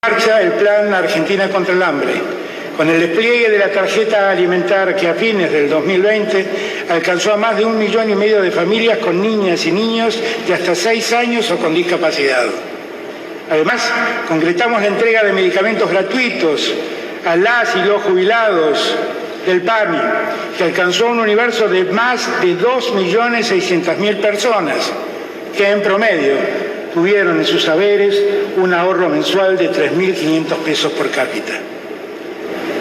Marcha el Plan Argentina contra el Hambre, con el despliegue de la tarjeta alimentar que a fines del 2020 alcanzó a más de 1,5 millones de familias con niñas y niños de hasta 6 años o con discapacidad. Además, concretamos la entrega de medicamentos gratuitos a las y los jubilados del PAMI, que alcanzó un universo de más de 2.600.000 personas, que en promedio tuvieron en sus haberes un ahorro mensual de 3.500 pesos por cápita.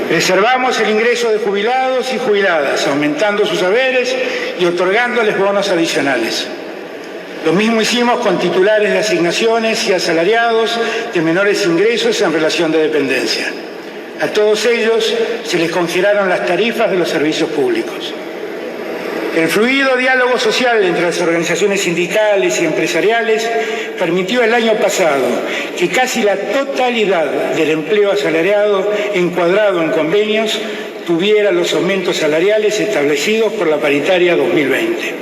Preservamos el ingreso de jubilados y jubiladas, aumentando sus haberes y otorgándoles bonos adicionales. Lo mismo hicimos con titulares de asignaciones y asalariados de menores ingresos en relación de dependencia. A todos ellos se les congelaron las tarifas de los servicios públicos. El fluido diálogo social entre las organizaciones sindicales y empresariales permitió el año pasado que casi la totalidad del empleo asalariado encuadrado en convenios tuviera los aumentos salariales establecidos por la paritaria 2020.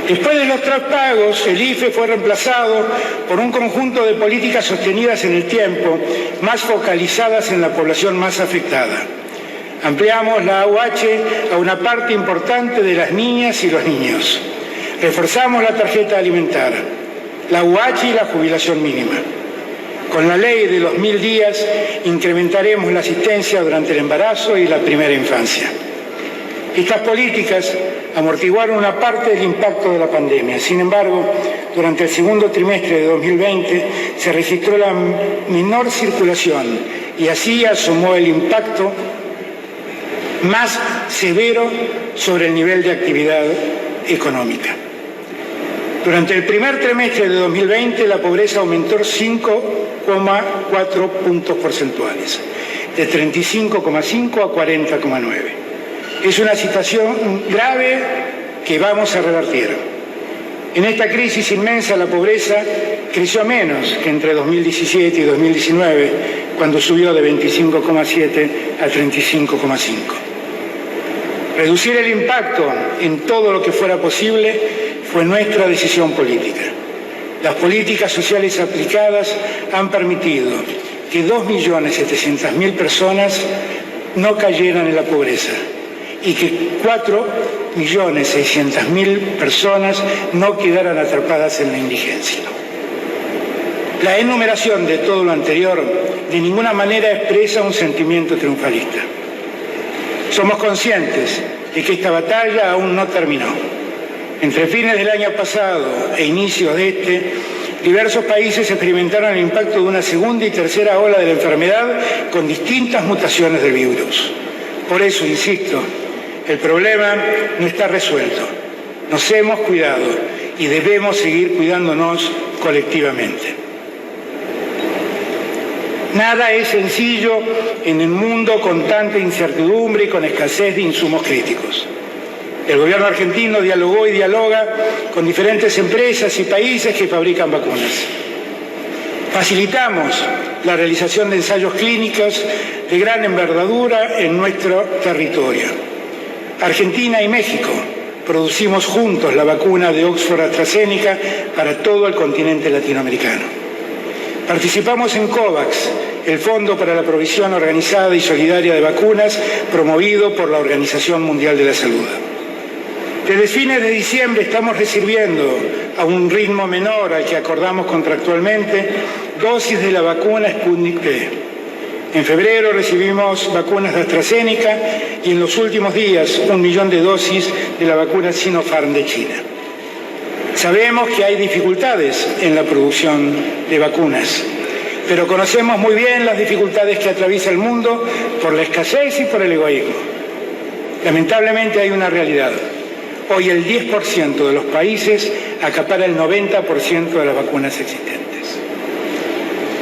Después de los traspagos, el IFE fue reemplazado por un conjunto de políticas sostenidas en el tiempo, más focalizadas en la población más afectada. Ampliamos la AUH a una parte importante de las niñas y los niños. Reforzamos la tarjeta alimentar, la AUH y la jubilación mínima. Con la ley de los 1.000 días incrementaremos la asistencia durante el embarazo y la primera infancia. Estas políticas amortiguaron una parte del impacto de la pandemia. Sin embargo, durante el segundo trimestre de 2020 se registró la menor circulación y así asomó el impacto más severo sobre el nivel de actividad económica. Durante el primer trimestre de 2020 la pobreza aumentó 5,4 puntos porcentuales, de 35,5 a 40,9. Es una situación grave que vamos a revertir. En esta crisis inmensa la pobreza creció menos que entre 2017 y 2019, cuando subió de 25,7 a 35,5. Reducir el impacto en todo lo que fuera posible fue nuestra decisión política. Las políticas sociales aplicadas han permitido que 2.700.000 personas no cayeran en la pobreza y que 4.600.000 personas no quedaran atrapadas en la indigencia. La enumeración de todo lo anterior de ninguna manera expresa un sentimiento triunfalista. Somos conscientes de que esta batalla aún no terminó. Entre fines del año pasado e inicios de este, diversos países experimentaron el impacto de una segunda y tercera ola de la enfermedad con distintas mutaciones del virus. Por eso, insisto, el problema no está resuelto. Nos hemos cuidado y debemos seguir cuidándonos colectivamente. Nada es sencillo en el mundo con tanta incertidumbre y con escasez de insumos críticos. El gobierno argentino dialogó y dialoga con diferentes empresas y países que fabrican vacunas. Facilitamos la realización de ensayos clínicos de gran envergadura en nuestro territorio. Argentina y México producimos juntos la vacuna de Oxford-AstraZeneca para todo el continente latinoamericano. Participamos en COVAX, el Fondo para la Provisión Organizada y Solidaria de Vacunas, promovido por la Organización Mundial de la Salud. Desde fines de diciembre estamos recibiendo, a un ritmo menor al que acordamos contractualmente, dosis de la vacuna Sputnik V. En febrero recibimos vacunas de AstraZeneca y en los últimos días 1 millón de dosis de la vacuna Sinopharm de China. Sabemos que hay dificultades en la producción de vacunas, pero conocemos muy bien las dificultades que atraviesa el mundo por la escasez y por el egoísmo. Lamentablemente hay una realidad. Hoy el 10% de los países acapara el 90% de las vacunas existentes.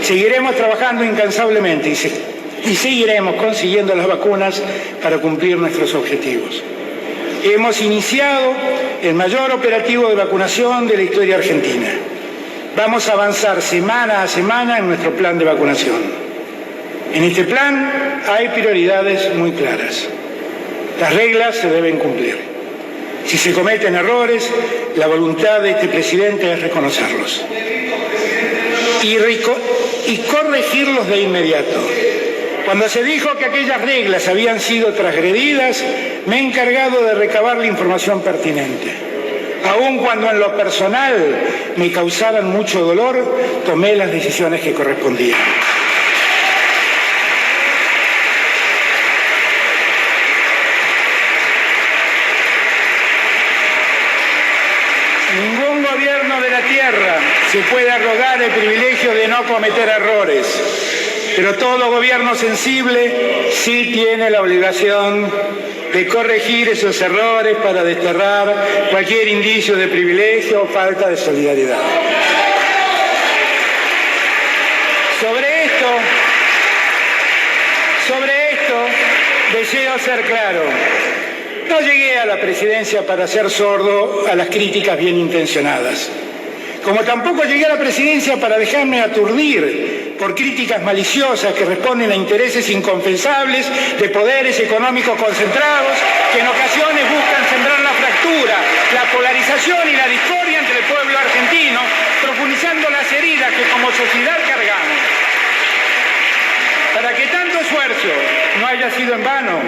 Seguiremos trabajando incansablemente y seguiremos consiguiendo las vacunas para cumplir nuestros objetivos. Hemos iniciado el mayor operativo de vacunación de la historia argentina. Vamos a avanzar semana a semana en nuestro plan de vacunación. En este plan hay prioridades muy claras. Las reglas se deben cumplir. Si se cometen errores, la voluntad de este presidente es reconocerlos y corregirlos de inmediato. Cuando se dijo que aquellas reglas habían sido transgredidas, me he encargado de recabar la información pertinente. Aun cuando en lo personal me causaban mucho dolor, tomé las decisiones que correspondían. Ningún gobierno de la tierra se puede arrogar el privilegio de no cometer errores, pero todo gobierno sensible sí tiene la obligación de corregir esos errores para desterrar cualquier indicio de privilegio o falta de solidaridad. Sobre esto deseo ser claro. No llegué a la presidencia para ser sordo a las críticas bien intencionadas. Como tampoco llegué a la presidencia para dejarme aturdir por críticas maliciosas que responden a intereses inconfesables de poderes económicos concentrados que en ocasiones buscan sembrar la fractura, la polarización y la discordia entre el pueblo argentino, profundizando las heridas que como sociedad cargamos. Para que tanto esfuerzo no haya sido en vano,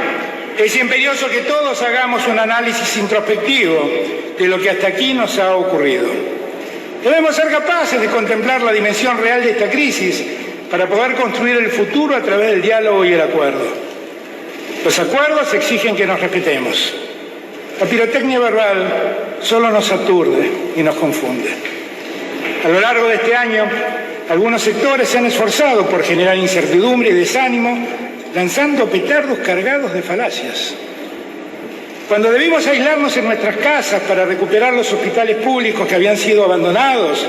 es imperioso que todos hagamos un análisis introspectivo de lo que hasta aquí nos ha ocurrido. Debemos ser capaces de contemplar la dimensión real de esta crisis para poder construir el futuro a través del diálogo y el acuerdo. Los acuerdos exigen que nos respetemos. La pirotecnia verbal solo nos aturde y nos confunde. A lo largo de este año, algunos sectores se han esforzado por generar incertidumbre y desánimo, lanzando petardos cargados de falacias. Cuando debimos aislarnos en nuestras casas para recuperar los hospitales públicos que habían sido abandonados,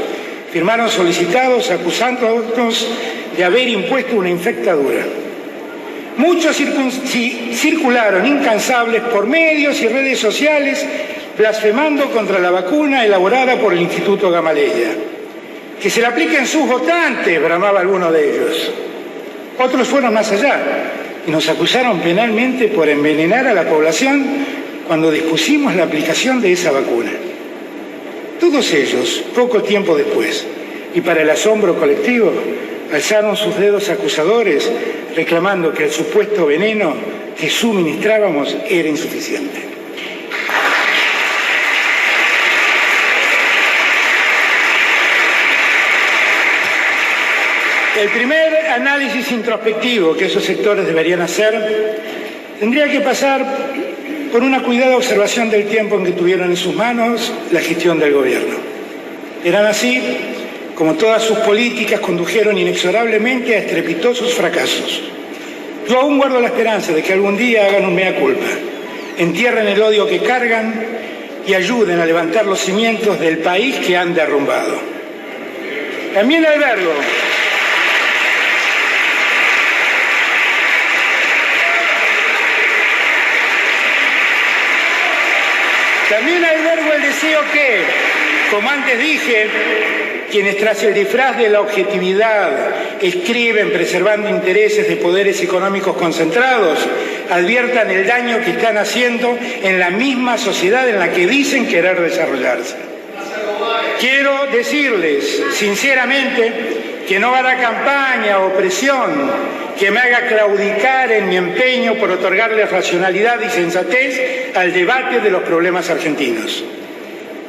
firmaron solicitados acusándonos de haber impuesto una infectadura. Muchos circularon incansables por medios y redes sociales blasfemando contra la vacuna elaborada por el Instituto Gamaleya. Que se la apliquen sus votantes, bramaba alguno de ellos. Otros fueron más allá y nos acusaron penalmente por envenenar a la población cuando dispusimos la aplicación de esa vacuna. Todos ellos, poco tiempo después, y para el asombro colectivo, alzaron sus dedos acusadores, reclamando que el supuesto veneno que suministrábamos era insuficiente. El primer análisis introspectivo que esos sectores deberían hacer tendría que pasar por una cuidada observación del tiempo en que tuvieron en sus manos la gestión del gobierno. Eran así como todas sus políticas condujeron inexorablemente a estrepitosos fracasos. Yo aún guardo la esperanza de que algún día hagan un mea culpa, entierren el odio que cargan y ayuden a levantar los cimientos del país que han derrumbado. También albergo el deseo que, como antes dije, quienes tras el disfraz de la objetividad escriben preservando intereses de poderes económicos concentrados, adviertan el daño que están haciendo en la misma sociedad en la que dicen querer desarrollarse. Quiero decirles sinceramente que no habrá campaña o presión que me haga claudicar en mi empeño por otorgarle racionalidad y sensatez al debate de los problemas argentinos.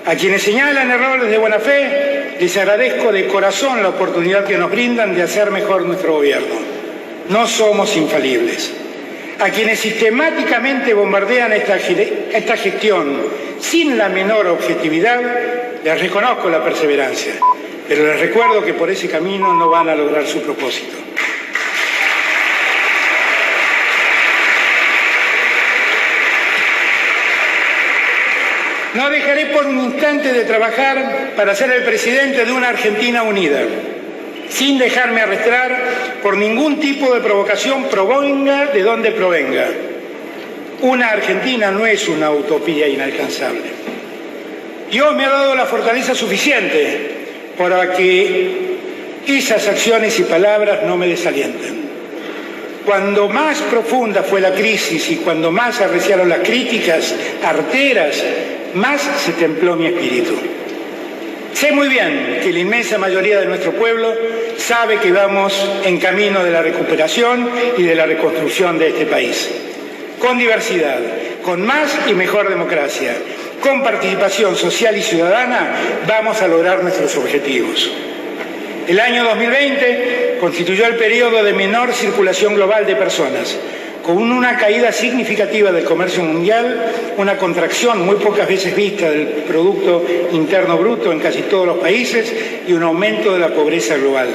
A quienes señalan errores de buena fe, les agradezco de corazón la oportunidad que nos brindan de hacer mejor nuestro gobierno. No somos infalibles. A quienes sistemáticamente bombardean esta gestión sin la menor objetividad, les reconozco la perseverancia, pero les recuerdo que por ese camino no van a lograr su propósito. No dejaré por un instante de trabajar para ser el presidente de una Argentina unida, sin dejarme arrastrar por ningún tipo de provocación, provenga de donde provenga. Una Argentina no es una utopía inalcanzable. Dios me ha dado la fortaleza suficiente para que esas acciones y palabras no me desalienten. Cuando más profunda fue la crisis y cuando más arreciaron las críticas arteras, más se templó mi espíritu. Sé muy bien que la inmensa mayoría de nuestro pueblo sabe que vamos en camino de la recuperación y de la reconstrucción de este país. Con diversidad, con más y mejor democracia, con participación social y ciudadana, vamos a lograr nuestros objetivos. El año 2020 constituyó el periodo de menor circulación global de personas, con una caída significativa del comercio mundial, una contracción muy pocas veces vista del Producto Interno Bruto en casi todos los países y un aumento de la pobreza global.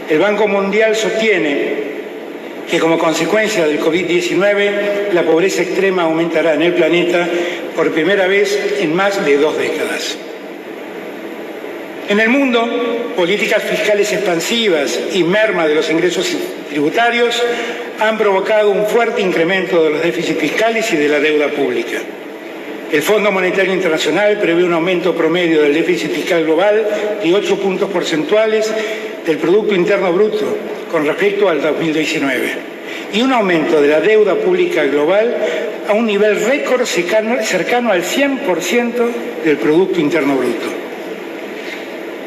El Banco Mundial sostiene que como consecuencia del COVID-19 la pobreza extrema aumentará en el planeta por primera vez en más de 2 décadas. En el mundo, políticas fiscales expansivas y merma de los ingresos tributarios han provocado un fuerte incremento de los déficits fiscales y de la deuda pública. El Fondo Monetario Internacional prevé un aumento promedio del déficit fiscal global de 8 puntos porcentuales del Producto Interno Bruto con respecto al 2019 y un aumento de la deuda pública global a un nivel récord cercano al 100% del Producto Interno Bruto.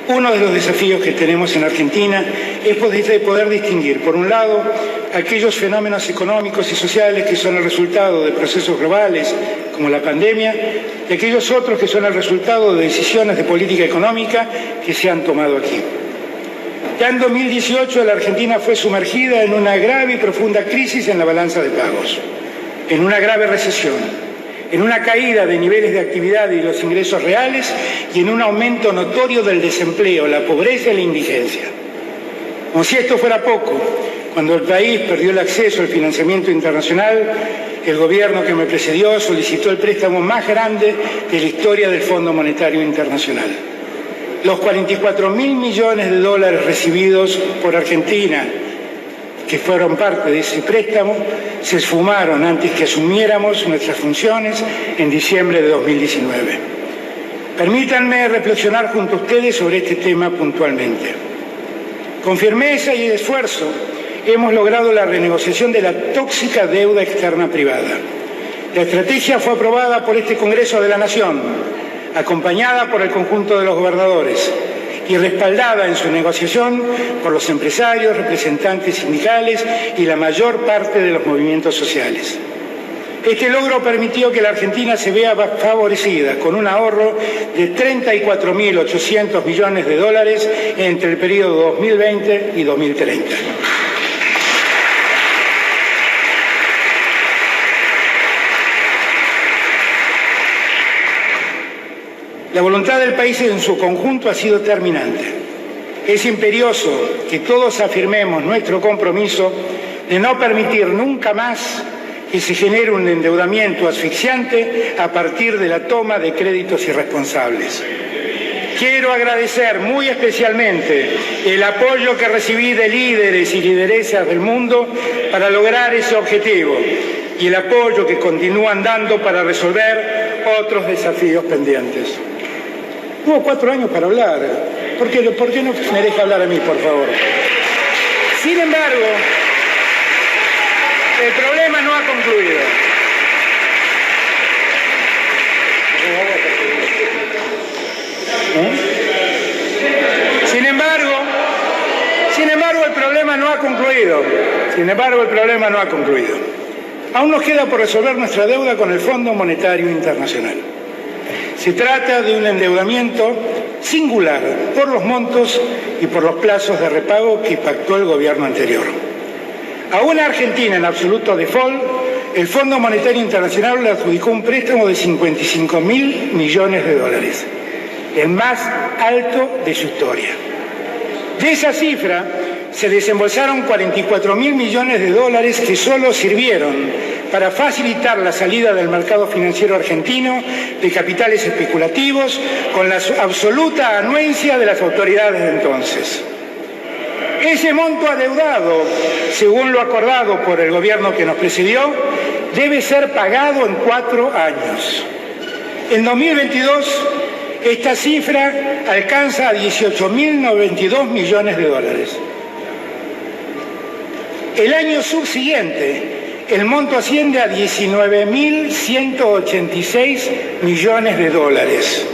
Uno de los desafíos que tenemos en Argentina es poder distinguir, por un lado, aquellos fenómenos económicos y sociales que son el resultado de procesos globales, como la pandemia, y aquellos otros que son el resultado de decisiones de política económica que se han tomado aquí. Ya en 2018 la Argentina fue sumergida en una grave y profunda crisis en la balanza de pagos, en una grave recesión, en una caída de niveles de actividad y los ingresos reales y en un aumento notorio del desempleo, la pobreza y la indigencia. Como si esto fuera poco, cuando el país perdió el acceso al financiamiento internacional, el gobierno que me precedió solicitó el préstamo más grande de la historia del Fondo Monetario Internacional. Los 44.000 millones de dólares recibidos por Argentina, que fueron parte de ese préstamo, se esfumaron antes que asumiéramos nuestras funciones en diciembre de 2019. Permítanme reflexionar junto a ustedes sobre este tema puntualmente. Con firmeza y esfuerzo hemos logrado la renegociación de la tóxica deuda externa privada. La estrategia fue aprobada por este Congreso de la Nación, acompañada por el conjunto de los gobernadores y respaldada en su negociación por los empresarios, representantes sindicales y la mayor parte de los movimientos sociales. Este logro permitió que la Argentina se vea favorecida con un ahorro de 34.800 millones de dólares entre el periodo 2020 y 2030. La voluntad del país en su conjunto ha sido determinante. Es imperioso que todos afirmemos nuestro compromiso de no permitir nunca más que se genere un endeudamiento asfixiante a partir de la toma de créditos irresponsables. Quiero agradecer muy especialmente el apoyo que recibí de líderes y lideresas del mundo para lograr ese objetivo y el apoyo que continúan dando para resolver otros desafíos pendientes. Hubo 4 años para hablar. ¿Por qué no me deja hablar a mí, por favor? Sin embargo, el problema no ha concluido. Sin embargo, el problema no ha concluido. Aún nos queda por resolver nuestra deuda con el Fondo Monetario Internacional. Se trata de un endeudamiento singular por los montos y por los plazos de repago que pactó el gobierno anterior. A una Argentina en absoluto default, el Fondo Monetario Internacional le adjudicó un préstamo de 55.000 millones de dólares, el más alto de su historia. De esa cifra se desembolsaron 44.000 millones de dólares que solo sirvieron para facilitar la salida del mercado financiero argentino de capitales especulativos con la absoluta anuencia de las autoridades de entonces. Ese monto adeudado, según lo acordado por el gobierno que nos precedió, debe ser pagado en 4 años. En 2022, esta cifra alcanza a 18.092 millones de dólares. El año subsiguiente, el monto asciende a 19.186 millones de dólares.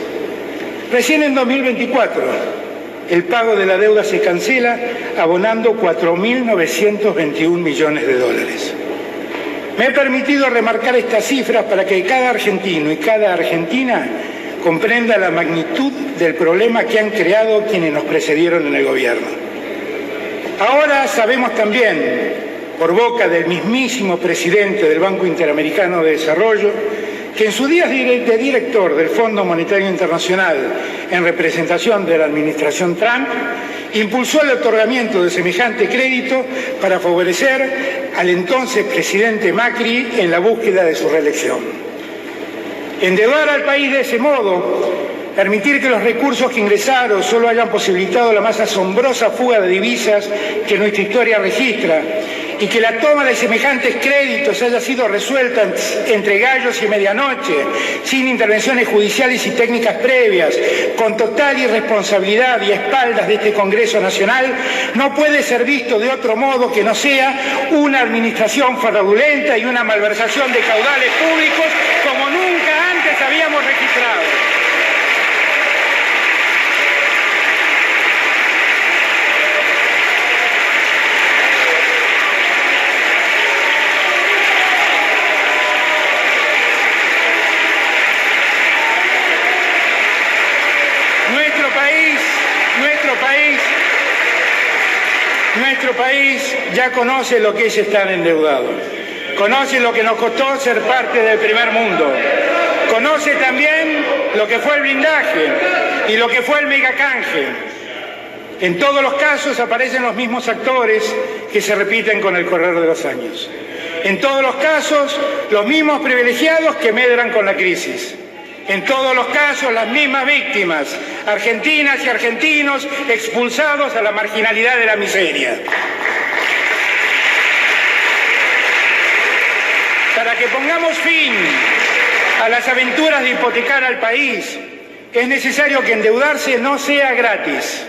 Recién en 2024, el pago de la deuda se cancela abonando 4.921 millones de dólares. Me he permitido remarcar estas cifras para que cada argentino y cada argentina comprenda la magnitud del problema que han creado quienes nos precedieron en el gobierno. Ahora sabemos también, por boca del mismísimo presidente del Banco Interamericano de Desarrollo, que en su día de director del Fondo Monetario Internacional en representación de la administración Trump, impulsó el otorgamiento de semejante crédito para favorecer al entonces presidente Macri en la búsqueda de su reelección. Endeudar al país de ese modo, permitir que los recursos que ingresaron solo hayan posibilitado la más asombrosa fuga de divisas que nuestra historia registra y que la toma de semejantes créditos haya sido resuelta entre gallos y medianoche, sin intervenciones judiciales y técnicas previas, con total irresponsabilidad y a espaldas de este Congreso Nacional, no puede ser visto de otro modo que no sea una administración fraudulenta y una malversación de caudales públicos como nunca antes habíamos registrado. Nuestro país ya conoce lo que es estar endeudado, conoce lo que nos costó ser parte del primer mundo, conoce también lo que fue el blindaje y lo que fue el megacanje. En todos los casos aparecen los mismos actores que se repiten con el correr de los años. En todos los casos, los mismos privilegiados que medran con la crisis. En todos los casos, las mismas víctimas, argentinas y argentinos expulsados a la marginalidad de la miseria. Para que pongamos fin a las aventuras de hipotecar al país, es necesario que endeudarse no sea gratis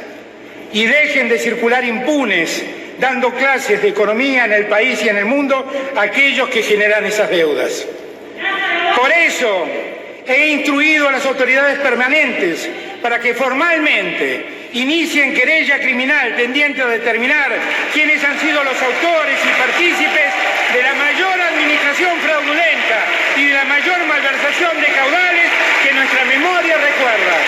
y dejen de circular impunes, dando clases de economía en el país y en el mundo a aquellos que generan esas deudas. Por eso, he instruido a las autoridades permanentes para que formalmente inicien querella criminal tendiente a determinar quiénes han sido los autores y partícipes de la mayor administración fraudulenta y de la mayor malversación de caudales que nuestra memoria recuerda.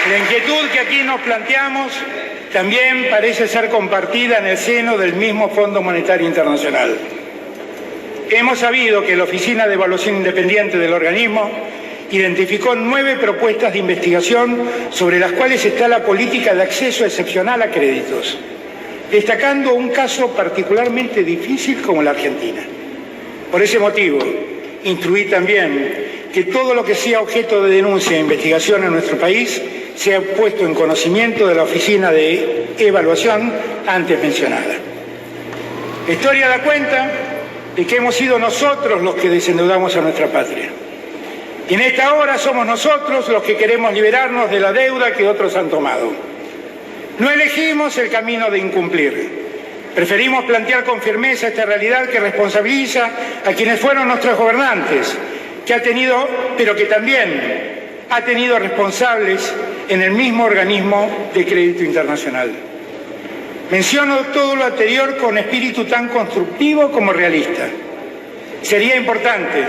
La inquietud que aquí nos planteamos también parece ser compartida en el seno del mismo Fondo Monetario Internacional. Hemos sabido que la Oficina de Evaluación Independiente del organismo identificó 9 propuestas de investigación sobre las cuales está la política de acceso excepcional a créditos, destacando un caso particularmente difícil como la Argentina. Por ese motivo, instruí también que todo lo que sea objeto de denuncia e investigación en nuestro país sea puesto en conocimiento de la Oficina de Evaluación antes mencionada. La historia da cuenta de que hemos sido nosotros los que desendeudamos a nuestra patria. Y en esta hora somos nosotros los que queremos liberarnos de la deuda que otros han tomado. No elegimos el camino de incumplir. Preferimos plantear con firmeza esta realidad que responsabiliza a quienes fueron nuestros gobernantes, pero que también ha tenido responsables en el mismo organismo de crédito internacional. Menciono todo lo anterior con espíritu tan constructivo como realista. Sería importante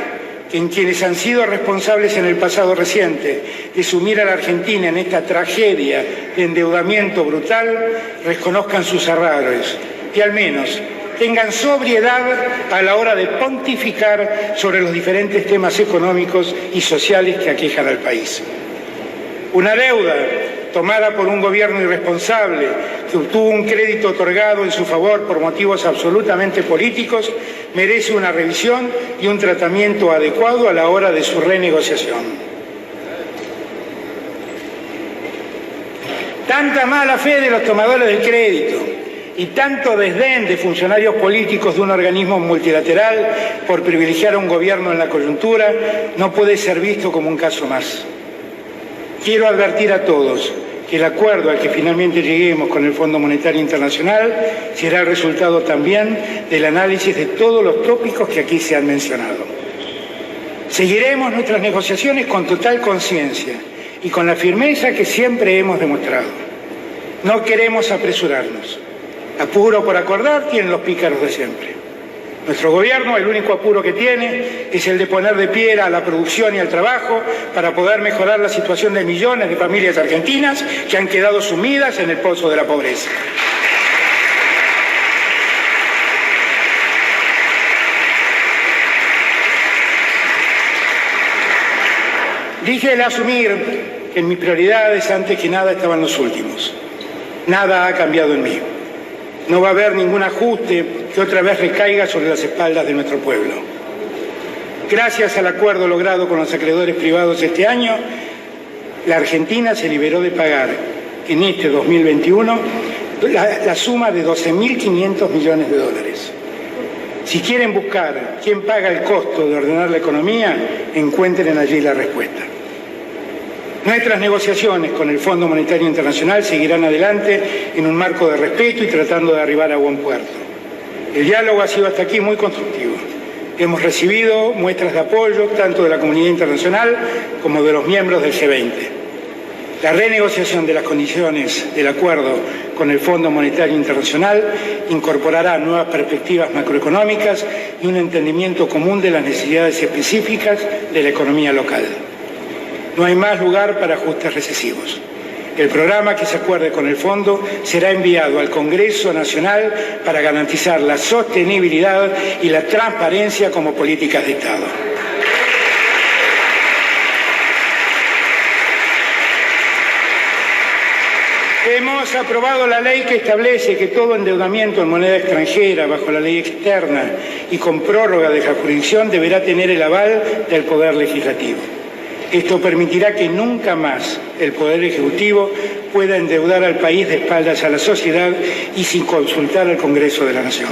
que en quienes han sido responsables en el pasado reciente de sumir a la Argentina en esta tragedia de endeudamiento brutal reconozcan sus errores y al menos tengan sobriedad a la hora de pontificar sobre los diferentes temas económicos y sociales que aquejan al país. Una deuda tomada por un gobierno irresponsable que obtuvo un crédito otorgado en su favor por motivos absolutamente políticos merece una revisión y un tratamiento adecuado a la hora de su renegociación. Tanta mala fe de los tomadores del crédito y tanto desdén de funcionarios políticos de un organismo multilateral por privilegiar a un gobierno en la coyuntura no puede ser visto como un caso más. Quiero advertir a todos que el acuerdo al que finalmente lleguemos con el Fondo Monetario Internacional será el resultado también del análisis de todos los tópicos que aquí se han mencionado. Seguiremos nuestras negociaciones con total conciencia y con la firmeza que siempre hemos demostrado. No queremos apresurarnos. Apuro por acordar tienen los pícaros de siempre. Nuestro gobierno, el único apuro que tiene es el de poner de pie a la producción y al trabajo para poder mejorar la situación de millones de familias argentinas que han quedado sumidas en el pozo de la pobreza. Dije el asumir que en mis prioridades antes que nada estaban los últimos. Nada ha cambiado en mí. No va a haber ningún ajuste que otra vez recaiga sobre las espaldas de nuestro pueblo. Gracias al acuerdo logrado con los acreedores privados este año, la Argentina se liberó de pagar en este 2021 la suma de 12.500 millones de dólares. Si quieren buscar quién paga el costo de ordenar la economía, encuentren allí la respuesta. Nuestras negociaciones con el Fondo Monetario Internacional seguirán adelante en un marco de respeto y tratando de arribar a buen puerto. El diálogo ha sido hasta aquí muy constructivo. Hemos recibido muestras de apoyo tanto de la comunidad internacional como de los miembros del G20. La renegociación de las condiciones del acuerdo con el Fondo Monetario Internacional incorporará nuevas perspectivas macroeconómicas y un entendimiento común de las necesidades específicas de la economía local. No hay más lugar para ajustes recesivos. El programa que se acuerde con el Fondo será enviado al Congreso Nacional para garantizar la sostenibilidad y la transparencia como políticas de Estado. Hemos aprobado la ley que establece que todo endeudamiento en moneda extranjera bajo la ley externa y con prórroga de la jurisdicción deberá tener el aval del Poder Legislativo. Esto permitirá que nunca más el Poder Ejecutivo pueda endeudar al país de espaldas a la sociedad y sin consultar al Congreso de la Nación.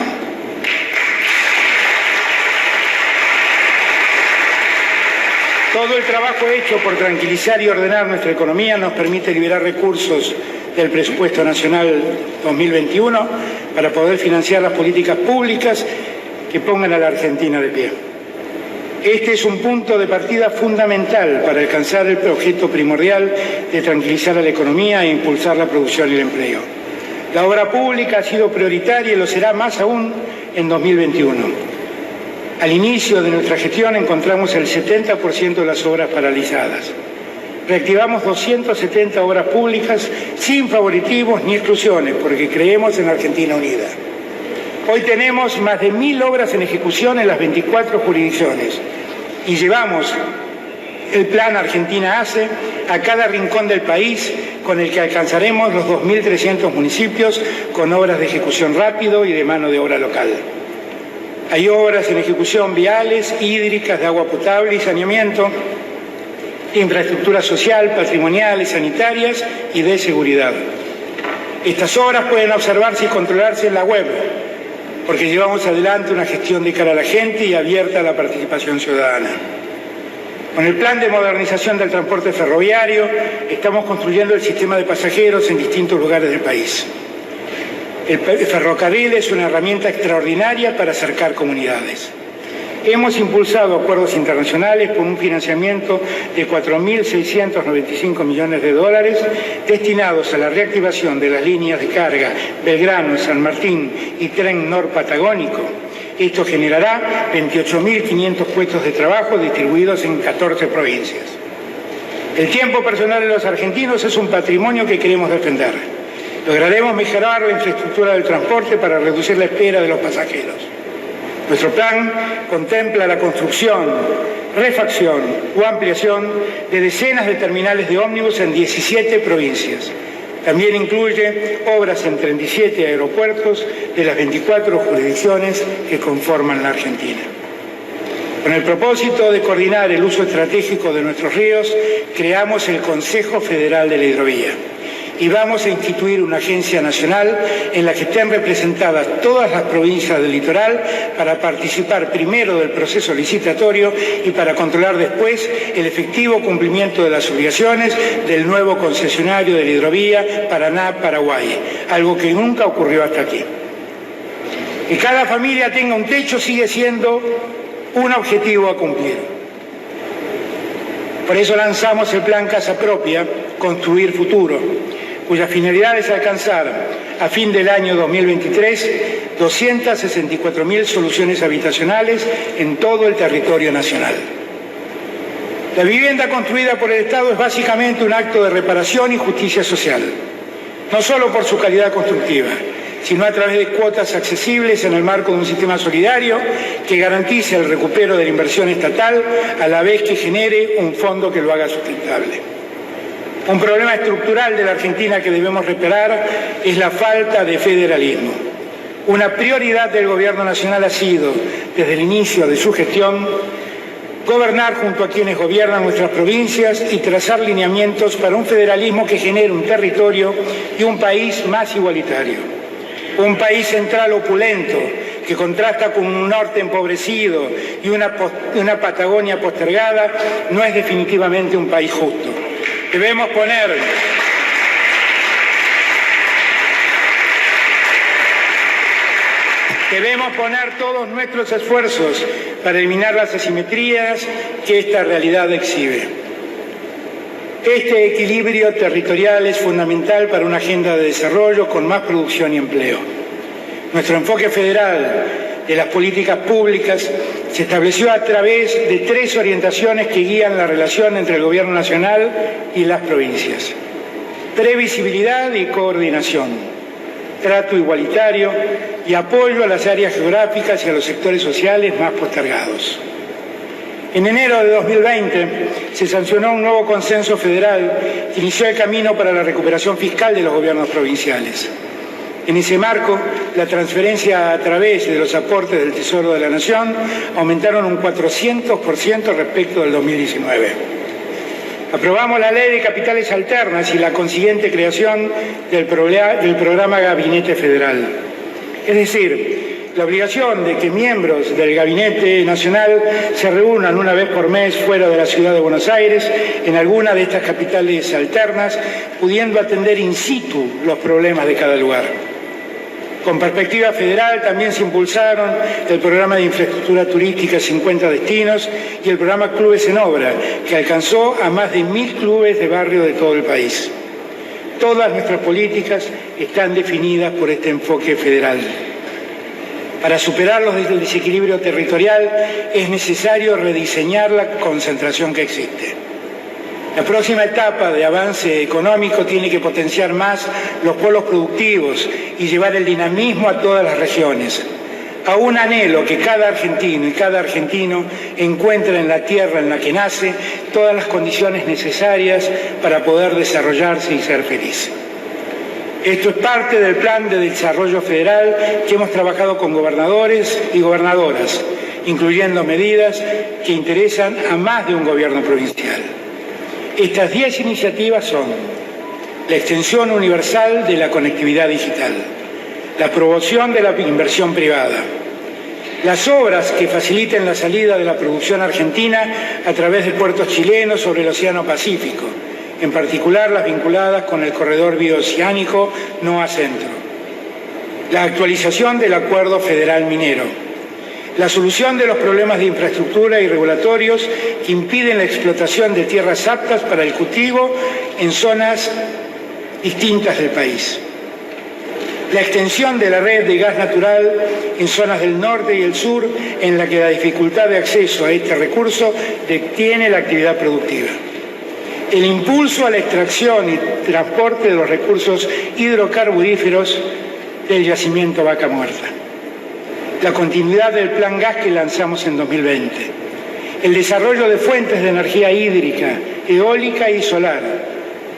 Todo el trabajo hecho por tranquilizar y ordenar nuestra economía nos permite liberar recursos del presupuesto nacional 2021 para poder financiar las políticas públicas que pongan a la Argentina de pie. Este es un punto de partida fundamental para alcanzar el objeto primordial de tranquilizar a la economía e impulsar la producción y el empleo. La obra pública ha sido prioritaria y lo será más aún en 2021. Al inicio de nuestra gestión encontramos el 70% de las obras paralizadas. Reactivamos 270 obras públicas sin favoritismos ni exclusiones, porque creemos en la Argentina unida. Hoy tenemos más de 1.000 obras en ejecución en las 24 jurisdicciones y llevamos el plan Argentina Hace a cada rincón del país, con el que alcanzaremos los 2.300 municipios con obras de ejecución rápido y de mano de obra local. Hay obras en ejecución viales, hídricas, de agua potable y saneamiento, infraestructura social, patrimoniales, sanitarias y de seguridad. Estas obras pueden observarse y controlarse en la web, porque llevamos adelante una gestión de cara a la gente y abierta a la participación ciudadana. Con el plan de modernización del transporte ferroviario, estamos construyendo el sistema de pasajeros en distintos lugares del país. El ferrocarril es una herramienta extraordinaria para acercar comunidades. Hemos impulsado acuerdos internacionales con un financiamiento de 4.695 millones de dólares destinados a la reactivación de las líneas de carga Belgrano, San Martín y Tren Norpatagónico. Esto generará 28.500 puestos de trabajo distribuidos en 14 provincias. El tiempo personal de los argentinos es un patrimonio que queremos defender. Lograremos mejorar la infraestructura del transporte para reducir la espera de los pasajeros. Nuestro plan contempla la construcción, refacción o ampliación de decenas de terminales de ómnibus en 17 provincias. También incluye obras en 37 aeropuertos de las 24 jurisdicciones que conforman la Argentina. Con el propósito de coordinar el uso estratégico de nuestros ríos, creamos el Consejo Federal de la Hidrovía. y vamos a instituir una agencia nacional en la que estén representadas todas las provincias del litoral para participar primero del proceso licitatorio y para controlar después el efectivo cumplimiento de las obligaciones del nuevo concesionario de la hidrovía Paraná-Paraguay, algo que nunca ocurrió hasta aquí. Que cada familia tenga un techo sigue siendo un objetivo a cumplir. Por eso lanzamos el Plan Casa Propia, Construir Futuro, cuya finalidad es alcanzar a fin del año 2023 264.000 soluciones habitacionales en todo el territorio nacional. La vivienda construida por el Estado es básicamente un acto de reparación y justicia social, no solo por su calidad constructiva, sino a través de cuotas accesibles en el marco de un sistema solidario que garantice el recupero de la inversión estatal a la vez que genere un fondo que lo haga sustentable. Un problema estructural de la Argentina que debemos reparar es la falta de federalismo. Una prioridad del Gobierno Nacional ha sido, desde el inicio de su gestión, gobernar junto a quienes gobiernan nuestras provincias y trazar lineamientos para un federalismo que genere un territorio y un país más igualitario. Un país central opulento que contrasta con un norte empobrecido y una Patagonia postergada no es definitivamente un país justo. Debemos poner todos nuestros esfuerzos para eliminar las asimetrías que esta realidad exhibe. Este equilibrio territorial es fundamental para una agenda de desarrollo con más producción y empleo. Nuestro enfoque federal de las políticas públicas se estableció a través de 3 orientaciones que guían la relación entre el Gobierno Nacional y las provincias: previsibilidad y coordinación, trato igualitario y apoyo a las áreas geográficas y a los sectores sociales más postergados. En enero de 2020 se sancionó un nuevo consenso federal que inició el camino para la recuperación fiscal de los gobiernos provinciales. En ese marco, la transferencia a través de los aportes del Tesoro de la Nación aumentaron un 400% respecto del 2019. Aprobamos la Ley de Capitales Alternas y la consiguiente creación del programa Gabinete Federal. Es decir, la obligación de que miembros del Gabinete Nacional se reúnan una vez por mes fuera de la ciudad de Buenos Aires, en alguna de estas capitales alternas, pudiendo atender in situ los problemas de cada lugar. Con perspectiva federal también se impulsaron el programa de infraestructura turística 50 destinos y el programa Clubes en Obra, que alcanzó a más de 1.000 clubes de barrio de todo el país. Todas nuestras políticas están definidas por este enfoque federal. Para superarlos desde el desequilibrio territorial es necesario rediseñar la concentración que existe. La próxima etapa de avance económico tiene que potenciar más los polos productivos y llevar el dinamismo a todas las regiones. A un anhelo que cada argentino y cada argentino encuentre en la tierra en la que nace todas las condiciones necesarias para poder desarrollarse y ser feliz. Esto es parte del Plan de Desarrollo Federal que hemos trabajado con gobernadores y gobernadoras, incluyendo medidas que interesan a más de un gobierno provincial. Estas 10 iniciativas son: la extensión universal de la conectividad digital, la promoción de la inversión privada, las obras que faciliten la salida de la producción argentina a través de puertos chilenos sobre el Océano Pacífico, en particular las vinculadas con el corredor bioceánico NOA Centro, la actualización del Acuerdo Federal Minero, la solución de los problemas de infraestructura y regulatorios que impiden la explotación de tierras aptas para el cultivo en zonas distintas del país, la extensión de la red de gas natural en zonas del norte y el sur en la que la dificultad de acceso a este recurso detiene la actividad productiva, el impulso a la extracción y transporte de los recursos hidrocarburíferos del yacimiento Vaca Muerta, la continuidad del Plan Gas que lanzamos en 2020, el desarrollo de fuentes de energía hídrica, eólica y solar,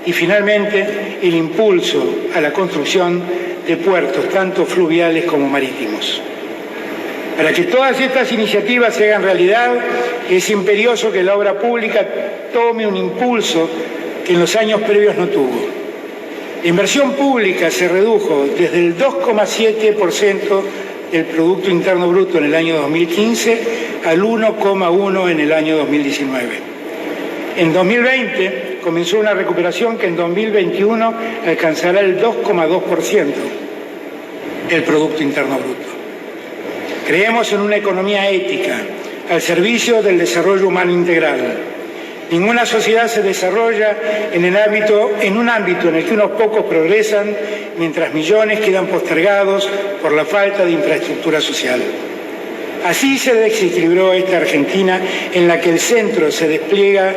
y finalmente el impulso a la construcción de puertos tanto fluviales como marítimos. Para que todas estas iniciativas se hagan realidad, es imperioso que la obra pública tome un impulso que en los años previos no tuvo. La inversión pública se redujo desde el 2,7% del Producto Interno Bruto en el año 2015 al 1,1% en el año 2019. En 2020 comenzó una recuperación que en 2021 alcanzará el 2,2% del Producto Interno Bruto. Creemos en una economía ética, al servicio del desarrollo humano integral. Ninguna sociedad se desarrolla en un ámbito en el que unos pocos progresan, mientras millones quedan postergados por la falta de infraestructura social. Así se desequilibró esta Argentina, en la que el centro se despliega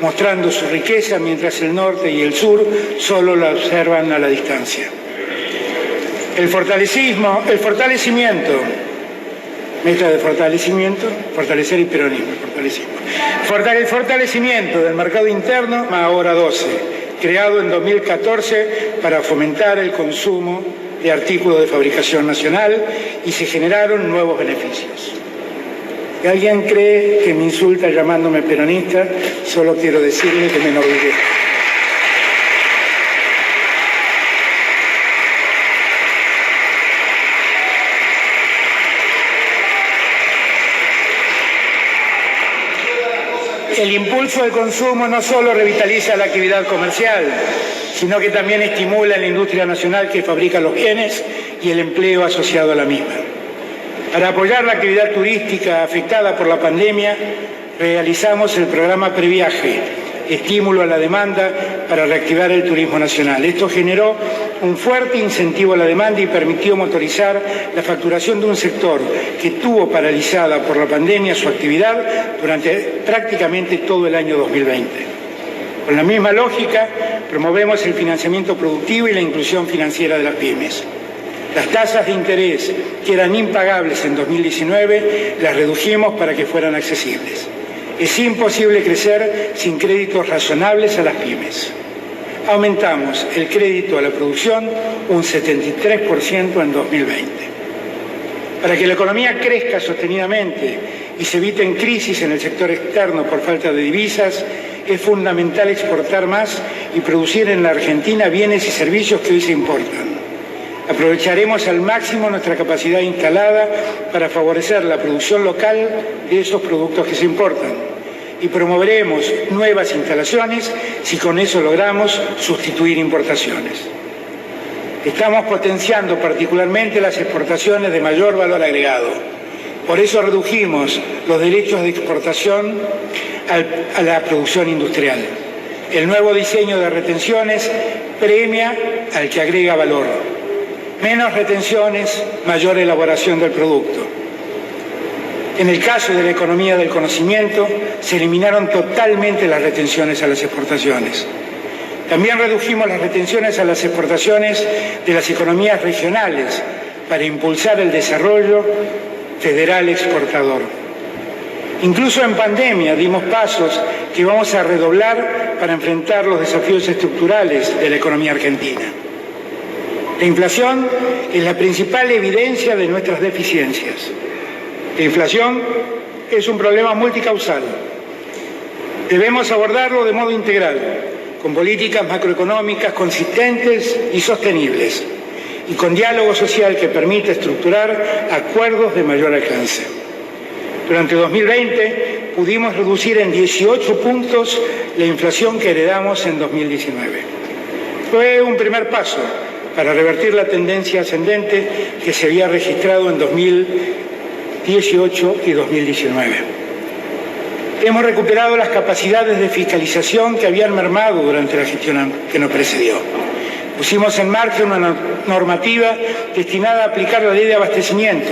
mostrando su riqueza, mientras el norte y el sur solo la observan a la distancia. El fortalecimiento, meta de fortalecer el peronismo, el fortalecimiento del mercado interno, ahora 12, creado en 2014 para fomentar el consumo de artículos de fabricación nacional, y se generaron nuevos beneficios. Si alguien cree que me insulta llamándome peronista, solo quiero decirle que me enorgullezco. El impulso del consumo no solo revitaliza la actividad comercial, sino que también estimula la industria nacional que fabrica los bienes y el empleo asociado a la misma. Para apoyar la actividad turística afectada por la pandemia, realizamos el programa Previaje, estímulo a la demanda para reactivar el turismo nacional. Esto generó un fuerte incentivo a la demanda y permitió motorizar la facturación de un sector que tuvo paralizada por la pandemia su actividad durante prácticamente todo el año 2020. Con la misma lógica, promovemos el financiamiento productivo y la inclusión financiera de las pymes. Las tasas de interés que eran impagables en 2019 las redujimos para que fueran accesibles. Es imposible crecer sin créditos razonables a las pymes. Aumentamos el crédito a la producción un 73% en 2020. Para que la economía crezca sostenidamente y se eviten crisis en el sector externo por falta de divisas, es fundamental exportar más y producir en la Argentina bienes y servicios que hoy se importan. Aprovecharemos al máximo nuestra capacidad instalada para favorecer la producción local de esos productos que se importan, y promoveremos nuevas instalaciones si con eso logramos sustituir importaciones. Estamos potenciando particularmente las exportaciones de mayor valor agregado. Por eso redujimos los derechos de exportación a la producción industrial. El nuevo diseño de retenciones premia al que agrega valor. Menos retenciones, mayor elaboración del producto. En el caso de la economía del conocimiento, se eliminaron totalmente las retenciones a las exportaciones. También redujimos las retenciones a las exportaciones de las economías regionales para impulsar el desarrollo federal exportador. Incluso en pandemia dimos pasos que vamos a redoblar para enfrentar los desafíos estructurales de la economía argentina. La inflación es la principal evidencia de nuestras deficiencias. La inflación es un problema multicausal. Debemos abordarlo de modo integral, con políticas macroeconómicas consistentes y sostenibles, y con diálogo social que permita estructurar acuerdos de mayor alcance. Durante 2020 pudimos reducir en 18 puntos la inflación que heredamos en 2019. Fue un primer paso para revertir la tendencia ascendente que se había registrado en 2018 y 2019. Hemos recuperado las capacidades de fiscalización que habían mermado durante la gestión que nos precedió. Pusimos en marcha una normativa destinada a aplicar la ley de abastecimiento,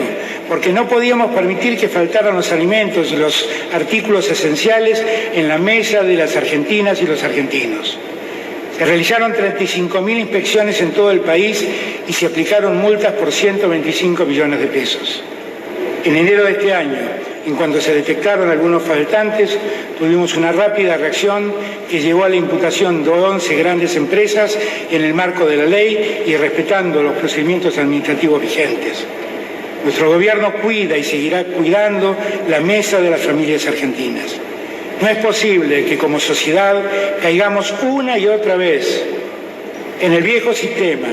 porque no podíamos permitir que faltaran los alimentos y los artículos esenciales en la mesa de las argentinas y los argentinos. Se realizaron 35.000 inspecciones en todo el país y se aplicaron multas por 125 millones de pesos. En enero de este año, en cuanto se detectaron algunos faltantes, tuvimos una rápida reacción que llevó a la imputación de 11 grandes empresas en el marco de la ley y respetando los procedimientos administrativos vigentes. Nuestro gobierno cuida y seguirá cuidando la mesa de las familias argentinas. No es posible que como sociedad caigamos una y otra vez En el viejo sistema,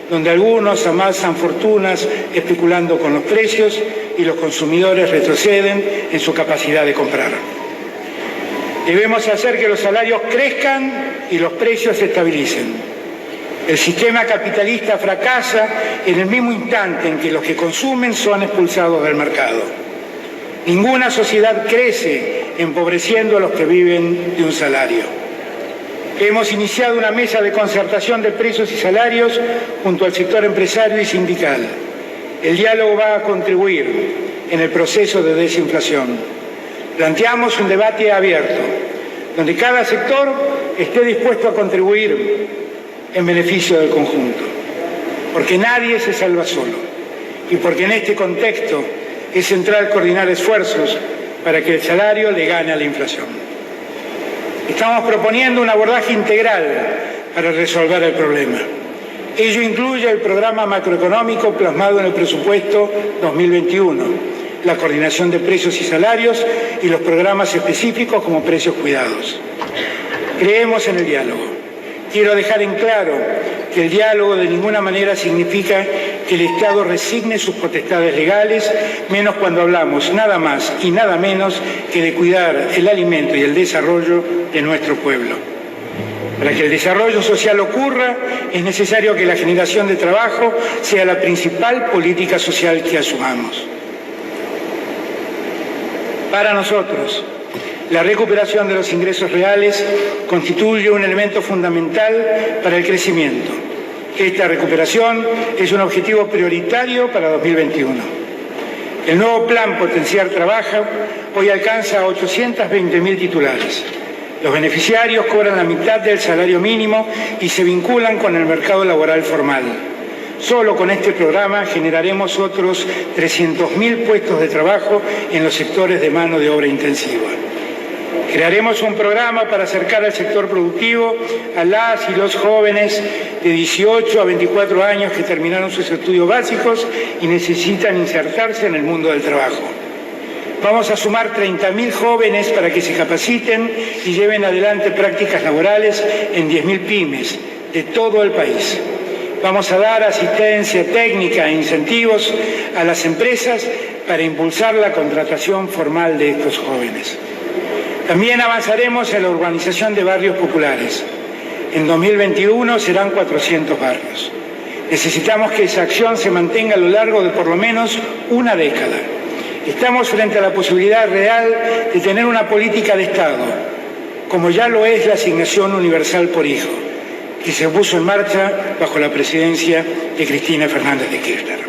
donde algunos amasan fortunas especulando con los precios y los consumidores retroceden en su capacidad de comprar. Debemos hacer que los salarios crezcan y los precios se estabilicen. El sistema capitalista fracasa en el mismo instante en que los que consumen son expulsados del mercado. Ninguna sociedad crece empobreciendo a los que viven de un salario. Hemos iniciado una mesa de concertación de precios y salarios junto al sector empresario y sindical. El diálogo va a contribuir en el proceso de desinflación. Planteamos un debate abierto, donde cada sector esté dispuesto a contribuir en beneficio del conjunto, porque nadie se salva solo y porque en este contexto es central coordinar esfuerzos para que el salario le gane a la inflación. Estamos proponiendo un abordaje integral para resolver el problema. Ello incluye el programa macroeconómico plasmado en el presupuesto 2021, la coordinación de precios y salarios y los programas específicos como precios cuidados. Creemos en el diálogo. Quiero dejar en claro que el diálogo de ninguna manera significa que el Estado resigne sus potestades legales, menos cuando hablamos nada más y nada menos que de cuidar el alimento y el desarrollo de nuestro pueblo. Para que el desarrollo social ocurra, es necesario que la generación de trabajo sea la principal política social que asumamos. Para nosotros, la recuperación de los ingresos reales constituye un elemento fundamental para el crecimiento. Esta recuperación es un objetivo prioritario para 2021. El nuevo plan Potenciar Trabaja hoy alcanza a 820.000 titulares. Los beneficiarios cobran la mitad del salario mínimo y se vinculan con el mercado laboral formal. Solo con este programa generaremos otros 300.000 puestos de trabajo en los sectores de mano de obra intensiva. Crearemos un programa para acercar al sector productivo a las y los jóvenes de 18 a 24 años que terminaron sus estudios básicos y necesitan insertarse en el mundo del trabajo. Vamos a sumar 30.000 jóvenes para que se capaciten y lleven adelante prácticas laborales en 10.000 pymes de todo el país. Vamos a dar asistencia técnica e incentivos a las empresas para impulsar la contratación formal de estos jóvenes. También avanzaremos en la urbanización de barrios populares. En 2021 serán 400 barrios. Necesitamos que esa acción se mantenga a lo largo de por lo menos una década. Estamos frente a la posibilidad real de tener una política de Estado, como ya lo es la asignación universal por hijo, que se puso en marcha bajo la presidencia de Cristina Fernández de Kirchner.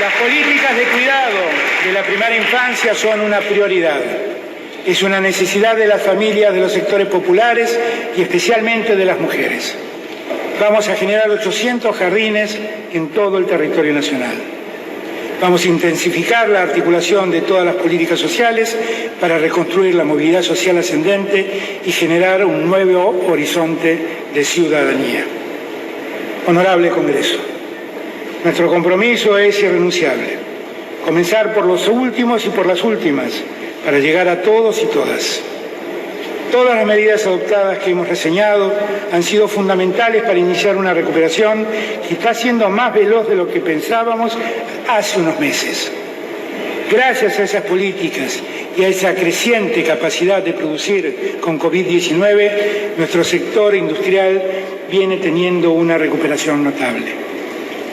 Las políticas de cuidado de la primera infancia son una prioridad. Es una necesidad de las familias de los sectores populares y especialmente de las mujeres. Vamos a generar 800 jardines en todo el territorio nacional. Vamos a intensificar la articulación de todas las políticas sociales para reconstruir la movilidad social ascendente y generar un nuevo horizonte de ciudadanía. Honorable Congreso, nuestro compromiso es irrenunciable. Comenzar por los últimos y por las últimas, para llegar a todos y todas. Todas las medidas adoptadas que hemos reseñado han sido fundamentales para iniciar una recuperación que está siendo más veloz de lo que pensábamos hace unos meses. Gracias a esas políticas y a esa creciente capacidad de producir con COVID-19, nuestro sector industrial viene teniendo una recuperación notable.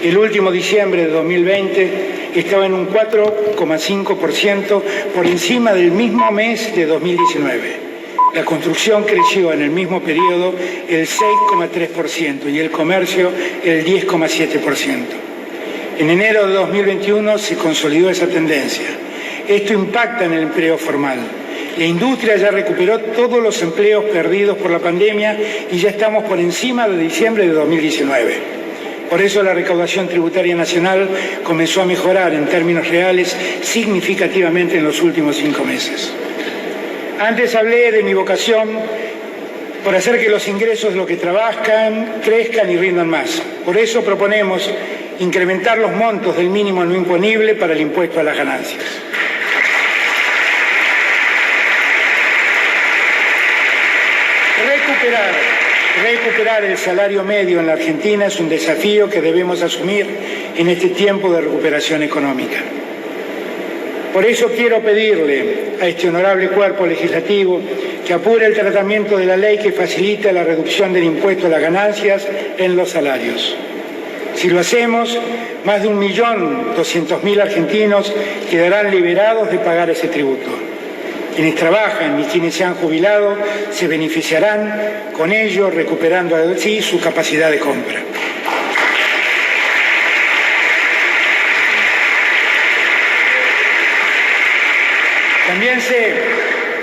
El último diciembre de 2020 estaba en un 4,5% por encima del mismo mes de 2019. La construcción creció en el mismo periodo el 6,3% y el comercio el 10,7%. En enero de 2021 se consolidó esa tendencia. Esto impacta en el empleo formal. La industria ya recuperó todos los empleos perdidos por la pandemia y ya estamos por encima de diciembre de 2019. Por eso la recaudación tributaria nacional comenzó a mejorar en términos reales significativamente en los últimos 5 meses. Antes hablé de mi vocación por hacer que los ingresos de los que trabajan crezcan y rindan más. Por eso proponemos incrementar los montos del mínimo no imponible para el impuesto a las ganancias. Recuperar el salario medio en la Argentina es un desafío que debemos asumir en este tiempo de recuperación económica. Por eso quiero pedirle a este honorable cuerpo legislativo que apure el tratamiento de la ley que facilita la reducción del impuesto a las ganancias en los salarios. Si lo hacemos, más de 1.200.000 argentinos quedarán liberados de pagar ese tributo. Quienes trabajan y quienes se han jubilado se beneficiarán con ello, recuperando así su capacidad de compra. También sé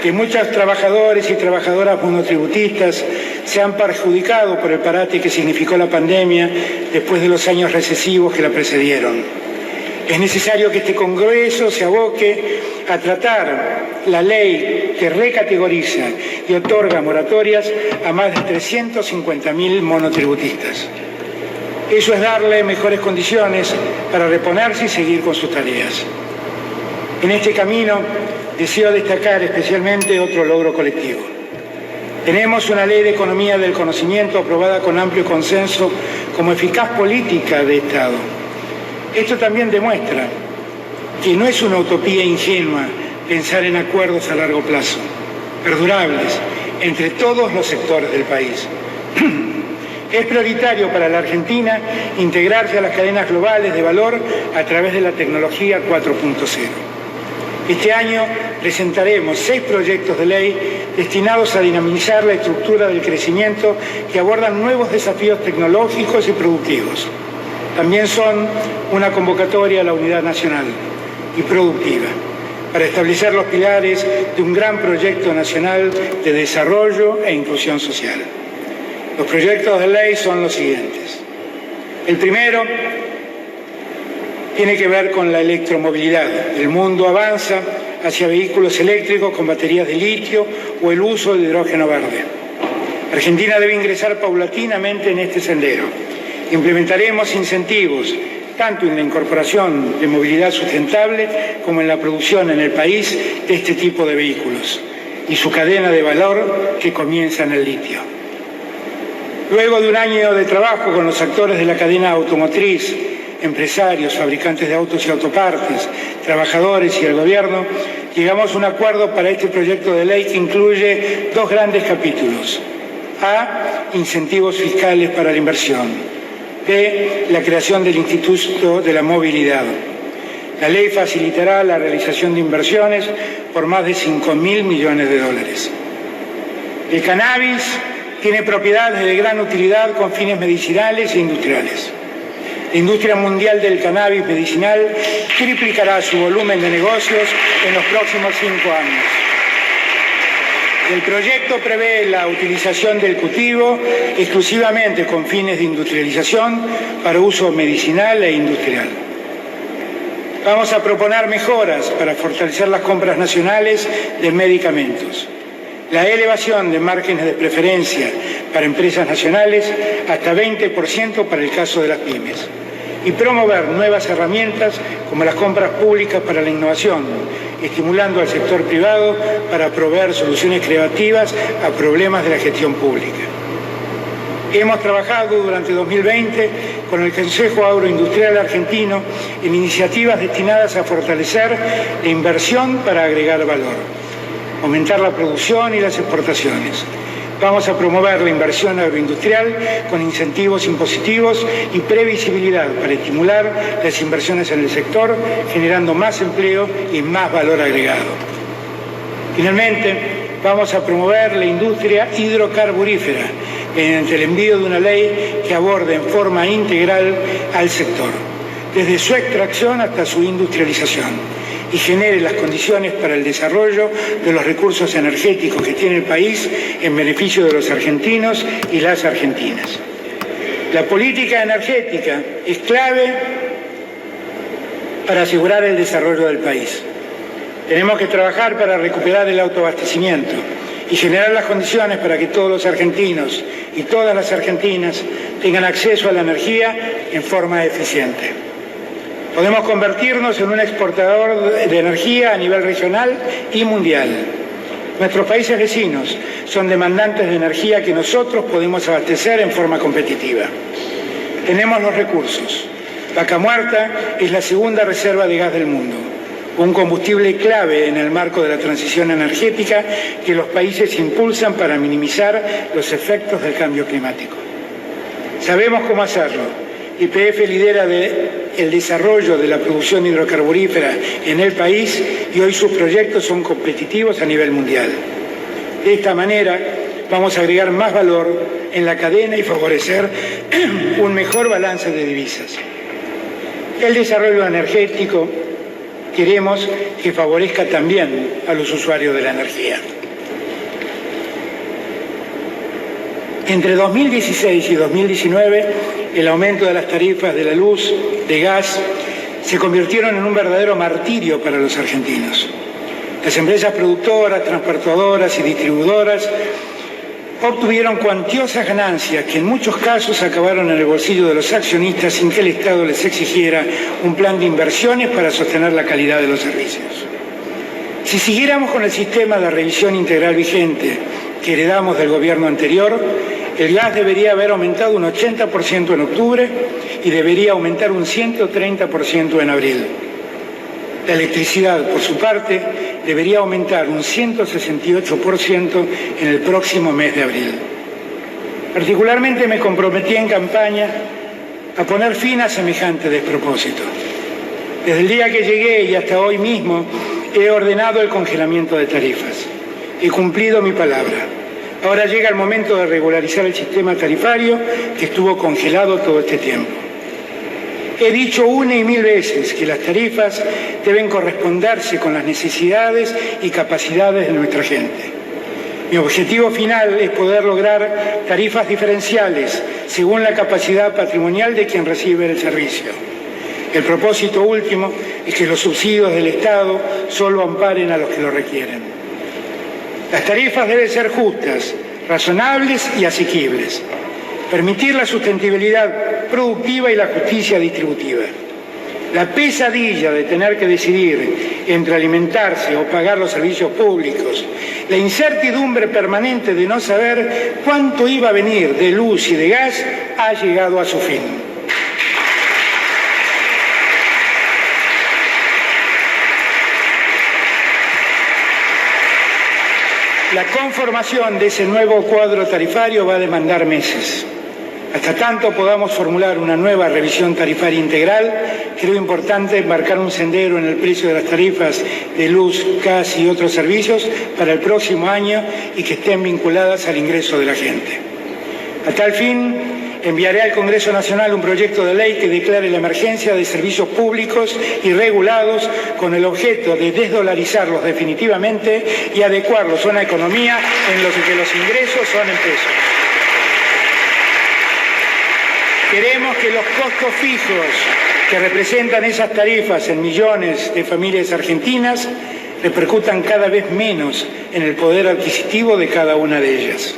que muchos trabajadores y trabajadoras monotributistas se han perjudicado por el parate que significó la pandemia después de los años recesivos que la precedieron. Es necesario que este Congreso se aboque a tratar la ley que recategoriza y otorga moratorias a más de 350.000 monotributistas. Eso es darle mejores condiciones para reponerse y seguir con sus tareas. En este camino deseo destacar especialmente otro logro colectivo. Tenemos una ley de economía del conocimiento aprobada con amplio consenso como eficaz política de Estado. Esto también demuestra que no es una utopía ingenua pensar en acuerdos a largo plazo, perdurables, entre todos los sectores del país. Es prioritario para la Argentina integrarse a las cadenas globales de valor a través de la tecnología 4.0. Este año presentaremos 6 proyectos de ley destinados a dinamizar la estructura del crecimiento que abordan nuevos desafíos tecnológicos y productivos. También son una convocatoria a la unidad nacional y productiva para establecer los pilares de un gran proyecto nacional de desarrollo e inclusión social. Los proyectos de ley son los siguientes. El primero tiene que ver con la electromovilidad. El mundo avanza hacia vehículos eléctricos con baterías de litio o el uso de hidrógeno verde. Argentina debe ingresar paulatinamente en este sendero. Implementaremos incentivos tanto en la incorporación de movilidad sustentable como en la producción en el país de este tipo de vehículos y su cadena de valor que comienza en el litio. Luego de un año de trabajo con los actores de la cadena automotriz, empresarios, fabricantes de autos y autopartes, trabajadores y el gobierno, llegamos a un acuerdo para este proyecto de ley que incluye 2 grandes capítulos. A, incentivos fiscales para la inversión. B, la creación del Instituto de la Movilidad. La ley facilitará la realización de inversiones por más de 5.000 millones de dólares. El cannabis tiene propiedades de gran utilidad con fines medicinales e industriales. La industria mundial del cannabis medicinal triplicará su volumen de negocios en los próximos 5 años. El proyecto prevé la utilización del cultivo exclusivamente con fines de industrialización para uso medicinal e industrial. Vamos a proponer mejoras para fortalecer las compras nacionales de medicamentos. La elevación de márgenes de preferencia para empresas nacionales hasta 20% para el caso de las pymes. Y promover nuevas herramientas como las compras públicas para la innovación, estimulando al sector privado para proveer soluciones creativas a problemas de la gestión pública. Hemos trabajado durante 2020 con el Consejo Agroindustrial Argentino en iniciativas destinadas a fortalecer la inversión para agregar valor, aumentar la producción y las exportaciones. Vamos a promover la inversión agroindustrial con incentivos impositivos y previsibilidad para estimular las inversiones en el sector, generando más empleo y más valor agregado. Finalmente, vamos a promover la industria hidrocarburífera mediante el envío de una ley que aborde en forma integral al sector, desde su extracción hasta su industrialización, y genere las condiciones para el desarrollo de los recursos energéticos que tiene el país en beneficio de los argentinos y las argentinas. La política energética es clave para asegurar el desarrollo del país. Tenemos que trabajar para recuperar el autoabastecimiento y generar las condiciones para que todos los argentinos y todas las argentinas tengan acceso a la energía en forma eficiente. Podemos convertirnos en un exportador de energía a nivel regional y mundial. Nuestros países vecinos son demandantes de energía que nosotros podemos abastecer en forma competitiva. Tenemos los recursos. Vaca Muerta es la segunda reserva de gas del mundo, un combustible clave en el marco de la transición energética que los países impulsan para minimizar los efectos del cambio climático. Sabemos cómo hacerlo. YPF lidera el desarrollo de la producción hidrocarburífera en el país y hoy sus proyectos son competitivos a nivel mundial. De esta manera vamos a agregar más valor en la cadena y favorecer un mejor balance de divisas. El desarrollo energético queremos que favorezca también a los usuarios de la energía. Entre 2016 y 2019, el aumento de las tarifas de la luz, de gas, se convirtieron en un verdadero martirio para los argentinos. Las empresas productoras, transportadoras y distribuidoras obtuvieron cuantiosas ganancias que en muchos casos acabaron en el bolsillo de los accionistas sin que el Estado les exigiera un plan de inversiones para sostener la calidad de los servicios. Si siguiéramos con el sistema de revisión integral vigente que heredamos del gobierno anterior, el gas debería haber aumentado un 80% en octubre y debería aumentar un 130% en abril. La electricidad, por su parte, debería aumentar un 168% en el próximo mes de abril. Particularmente me comprometí en campaña a poner fin a semejante despropósito. Desde el día que llegué y hasta hoy mismo he ordenado el congelamiento de tarifas. He cumplido mi palabra. Ahora llega el momento de regularizar el sistema tarifario que estuvo congelado todo este tiempo. He dicho una y mil veces que las tarifas deben corresponderse con las necesidades y capacidades de nuestra gente. Mi objetivo final es poder lograr tarifas diferenciales según la capacidad patrimonial de quien recibe el servicio. El propósito último es que los subsidios del Estado solo amparen a los que lo requieren. Las tarifas deben ser justas, razonables y asequibles. Permitir la sustentabilidad productiva y la justicia distributiva. La pesadilla de tener que decidir entre alimentarse o pagar los servicios públicos, la incertidumbre permanente de no saber cuánto iba a venir de luz y de gas, ha llegado a su fin. La conformación de ese nuevo cuadro tarifario va a demandar meses. Hasta tanto podamos formular una nueva revisión tarifaria integral, creo importante marcar un sendero en el precio de las tarifas de luz, gas y otros servicios para el próximo año y que estén vinculadas al ingreso de la gente. A tal fin, enviaré al Congreso Nacional un proyecto de ley que declare la emergencia de servicios públicos y regulados con el objeto de desdolarizarlos definitivamente y adecuarlos a una economía en la que los ingresos son en pesos. Queremos que los costos fijos que representan esas tarifas en millones de familias argentinas repercutan cada vez menos en el poder adquisitivo de cada una de ellas.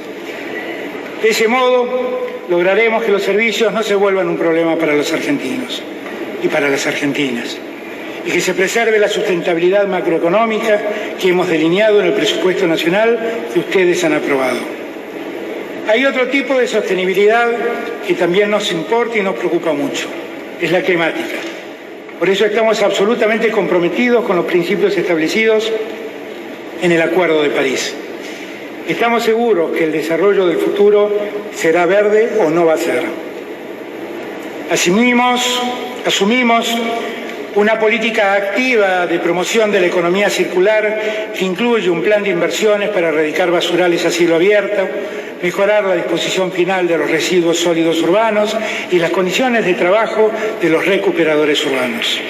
De ese modo, lograremos que los servicios no se vuelvan un problema para los argentinos y para las argentinas, y que se preserve la sustentabilidad macroeconómica que hemos delineado en el presupuesto nacional que ustedes han aprobado. Hay otro tipo de sostenibilidad que también nos importa y nos preocupa mucho, es la climática. Por eso estamos absolutamente comprometidos con los principios establecidos en el Acuerdo de París. Estamos seguros que el desarrollo del futuro será verde o no va a ser. Asumimos una política activa de promoción de la economía circular que incluye un plan de inversiones para erradicar basurales a cielo abierto, mejorar la disposición final de los residuos sólidos urbanos y las condiciones de trabajo de los recuperadores urbanos.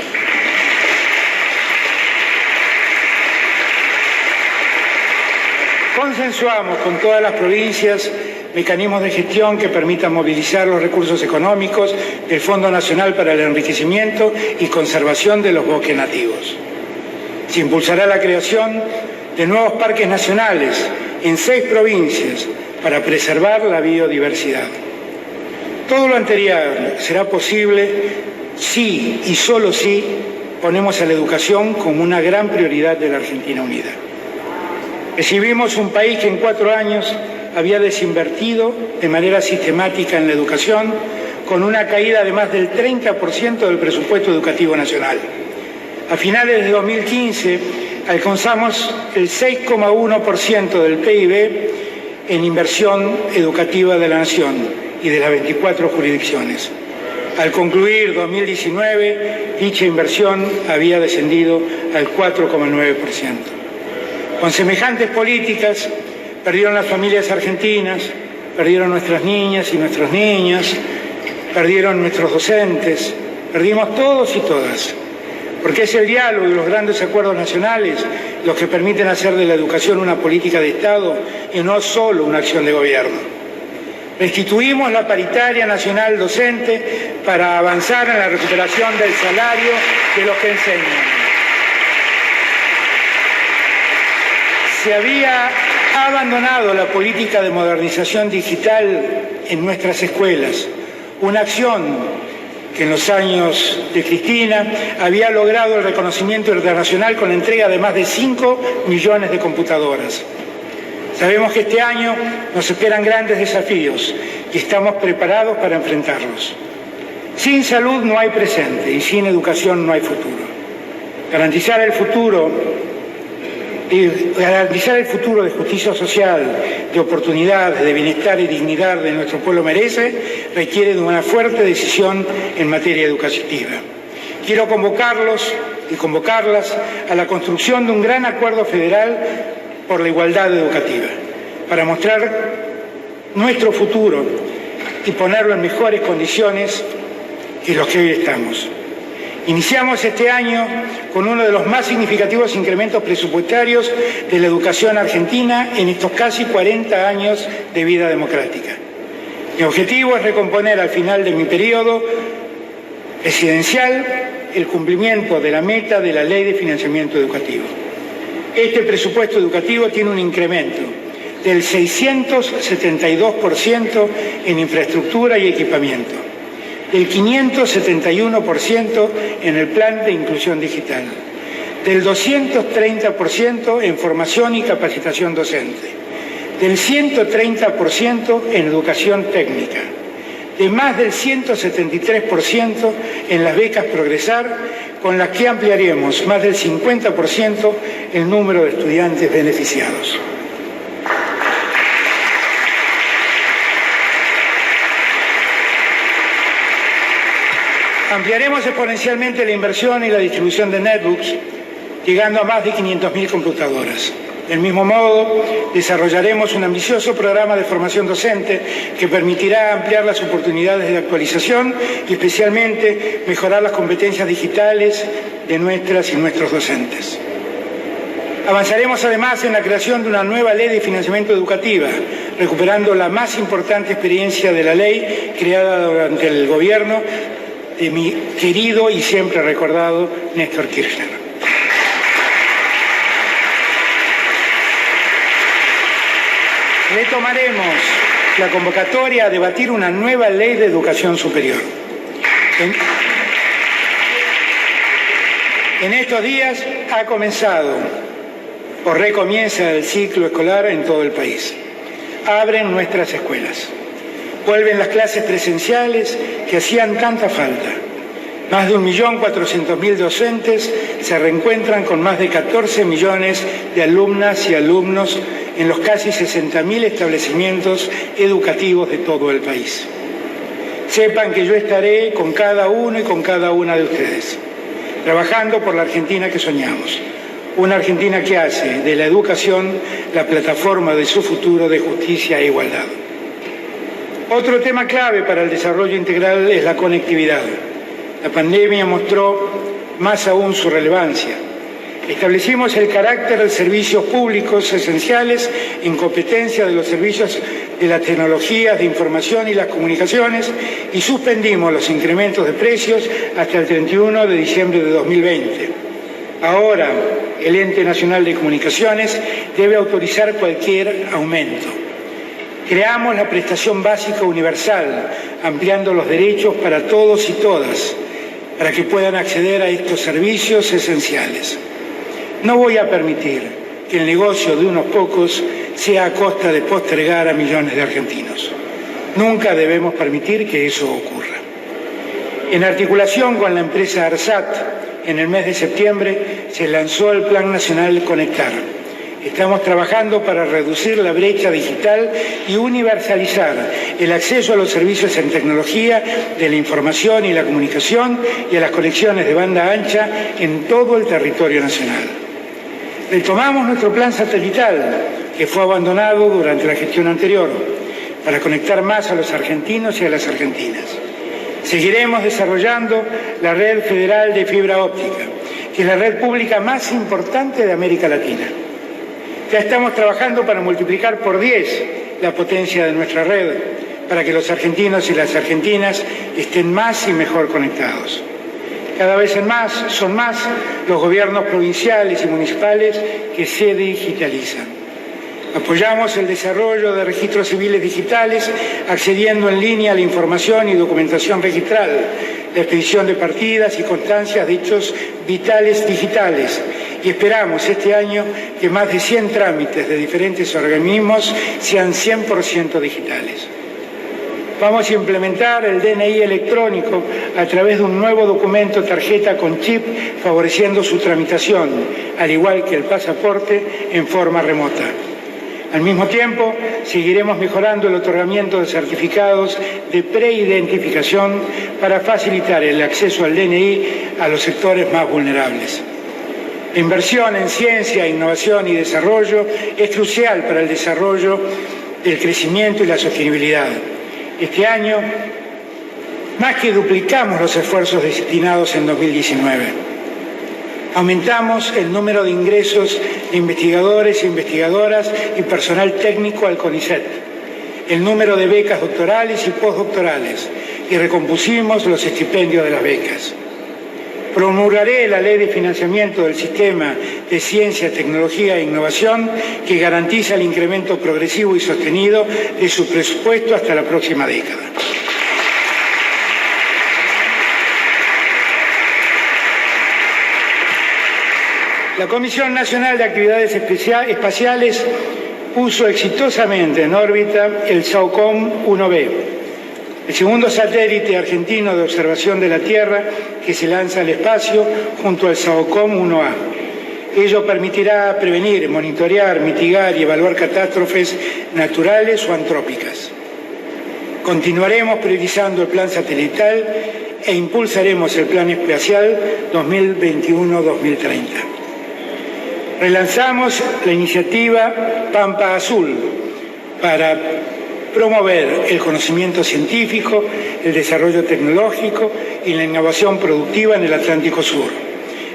Consensuamos con todas las provincias mecanismos de gestión que permitan movilizar los recursos económicos del Fondo Nacional para el Enriquecimiento y Conservación de los Bosques Nativos. Se impulsará la creación de nuevos parques nacionales en 6 provincias para preservar la biodiversidad. Todo lo anterior será posible si y solo si ponemos a la educación como una gran prioridad de la Argentina Unida. Recibimos un país que en 4 años había desinvertido de manera sistemática en la educación, con una caída de más del 30% del presupuesto educativo nacional. A finales de 2015 alcanzamos el 6,1% del PIB en inversión educativa de la nación y de las 24 jurisdicciones. Al concluir 2019, dicha inversión había descendido al 4,9%. Con semejantes políticas, perdieron las familias argentinas, perdieron nuestras niñas y nuestros niños, perdieron nuestros docentes, perdimos todos y todas, porque es el diálogo y los grandes acuerdos nacionales los que permiten hacer de la educación una política de Estado y no solo una acción de gobierno. Restituimos la paritaria nacional docente para avanzar en la recuperación del salario de los que enseñan. Se había abandonado la política de modernización digital en nuestras escuelas, una acción que en los años de Cristina había logrado el reconocimiento internacional con la entrega de más de 5 millones de computadoras. Sabemos que este año nos esperan grandes desafíos y estamos preparados para enfrentarlos. Sin salud no hay presente y sin educación no hay futuro. Garantizar el futuro de justicia social, de oportunidades, de bienestar y dignidad de nuestro pueblo merece, requiere de una fuerte decisión en materia educativa. Quiero convocarlos y convocarlas a la construcción de un gran acuerdo federal por la igualdad educativa, para mostrar nuestro futuro y ponerlo en mejores condiciones que los que hoy estamos. Iniciamos este año con uno de los más significativos incrementos presupuestarios de la educación argentina en estos casi 40 años de vida democrática. Mi objetivo es recomponer al final de mi periodo presidencial el cumplimiento de la meta de la Ley de Financiamiento Educativo. Este presupuesto educativo tiene un incremento del 672% en infraestructura y equipamiento, del 571% en el plan de inclusión digital, del 230% en formación y capacitación docente, del 130% en educación técnica, de más del 173% en las becas Progresar, con las que ampliaremos más del 50% el número de estudiantes beneficiados. Ampliaremos exponencialmente la inversión y la distribución de netbooks, llegando a más de 500.000 computadoras. Del mismo modo, desarrollaremos un ambicioso programa de formación docente que permitirá ampliar las oportunidades de actualización y especialmente mejorar las competencias digitales de nuestras y nuestros docentes. Avanzaremos además en la creación de una nueva ley de financiamiento educativa, recuperando la más importante experiencia de la ley creada durante el gobierno de mi querido y siempre recordado Néstor Kirchner. Retomaremos la convocatoria a debatir una nueva ley de educación superior. En estos días ha comenzado o recomienza el ciclo escolar en todo el país. Abren nuestras escuelas. Vuelven las clases presenciales que hacían tanta falta. Más de 1.400.000 docentes se reencuentran con más de 14 millones de alumnas y alumnos en los casi 60.000 establecimientos educativos de todo el país. Sepan que yo estaré con cada uno y con cada una de ustedes, trabajando por la Argentina que soñamos. Una Argentina que hace de la educación la plataforma de su futuro de justicia e igualdad. Otro tema clave para el desarrollo integral es la conectividad. La pandemia mostró más aún su relevancia. Establecimos el carácter de servicios públicos esenciales en competencia de los servicios de las tecnologías de información y las comunicaciones y suspendimos los incrementos de precios hasta el 31 de diciembre de 2020. Ahora, el Ente Nacional de Comunicaciones debe autorizar cualquier aumento. Creamos la prestación básica universal, ampliando los derechos para todos y todas, para que puedan acceder a estos servicios esenciales. No voy a permitir que el negocio de unos pocos sea a costa de postergar a millones de argentinos. Nunca debemos permitir que eso ocurra. En articulación con la empresa ARSAT, en el mes de septiembre se lanzó el Plan Nacional Conectar. Estamos trabajando para reducir la brecha digital y universalizar el acceso a los servicios en tecnología de la información y la comunicación y a las conexiones de banda ancha en todo el territorio nacional. Retomamos nuestro plan satelital, que fue abandonado durante la gestión anterior, para conectar más a los argentinos y a las argentinas. Seguiremos desarrollando la red federal de fibra óptica, que es la red pública más importante de América Latina. Ya estamos trabajando para multiplicar por 10 la potencia de nuestra red, para que los argentinos y las argentinas estén más y mejor conectados. Cada vez son más los gobiernos provinciales y municipales que se digitalizan. Apoyamos el desarrollo de registros civiles digitales, accediendo en línea a la información y documentación registral, la expedición de partidas y constancias de hechos vitales digitales. Y esperamos este año que más de 100 trámites de diferentes organismos sean 100% digitales. Vamos a implementar el DNI electrónico a través de un nuevo documento tarjeta con chip, favoreciendo su tramitación, al igual que el pasaporte, en forma remota. Al mismo tiempo, seguiremos mejorando el otorgamiento de certificados de preidentificación para facilitar el acceso al DNI a los sectores más vulnerables. La inversión en ciencia, innovación y desarrollo es crucial para el desarrollo del crecimiento y la sostenibilidad. Este año, más que duplicamos los esfuerzos destinados en 2019. Aumentamos el número de ingresos de investigadores e investigadoras y personal técnico al CONICET, el número de becas doctorales y postdoctorales, y recompusimos los estipendios de las becas. Promulgaré la Ley de Financiamiento del Sistema de Ciencia, Tecnología e Innovación, que garantiza el incremento progresivo y sostenido de su presupuesto hasta la próxima década. La Comisión Nacional de Actividades Espaciales puso exitosamente en órbita el SAOCOM 1B, el segundo satélite argentino de observación de la Tierra que se lanza al espacio junto al SAOCOM 1A. Ello permitirá prevenir, monitorear, mitigar y evaluar catástrofes naturales o antrópicas. Continuaremos priorizando el plan satelital e impulsaremos el plan espacial 2021-2030. Relanzamos la iniciativa Pampa Azul para promover el conocimiento científico, el desarrollo tecnológico y la innovación productiva en el Atlántico Sur.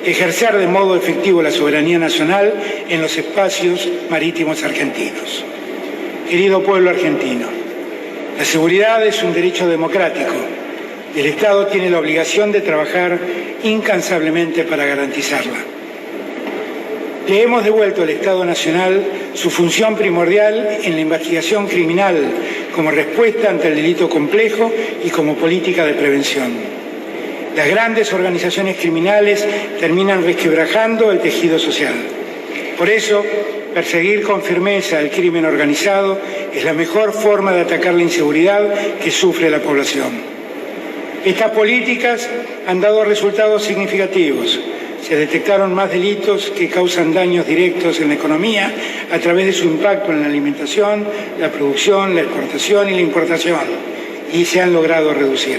Ejercer de modo efectivo la soberanía nacional en los espacios marítimos argentinos. Querido pueblo argentino, la seguridad es un derecho democrático y el Estado tiene la obligación de trabajar incansablemente para garantizarla. Le hemos devuelto al Estado Nacional su función primordial en la investigación criminal como respuesta ante el delito complejo y como política de prevención. Las grandes organizaciones criminales terminan resquebrajando el tejido social. Por eso, perseguir con firmeza el crimen organizado es la mejor forma de atacar la inseguridad que sufre la población. Estas políticas han dado resultados significativos. Se detectaron más delitos que causan daños directos en la economía a través de su impacto en la alimentación, la producción, la exportación y la importación, y se han logrado reducir.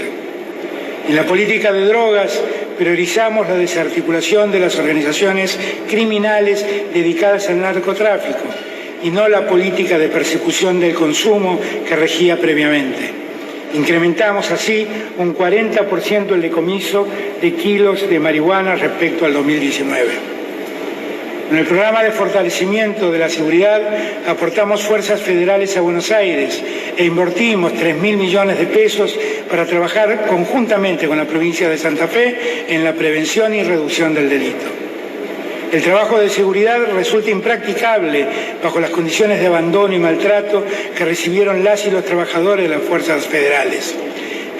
En la política de drogas priorizamos la desarticulación de las organizaciones criminales dedicadas al narcotráfico y no la política de persecución del consumo que regía previamente. Incrementamos así un 40% el decomiso de kilos de marihuana respecto al 2019. En el programa de fortalecimiento de la seguridad aportamos fuerzas federales a Buenos Aires e invertimos 3.000 millones de pesos para trabajar conjuntamente con la provincia de Santa Fe en la prevención y reducción del delito. El trabajo de seguridad resulta impracticable bajo las condiciones de abandono y maltrato que recibieron las y los trabajadores de las fuerzas federales.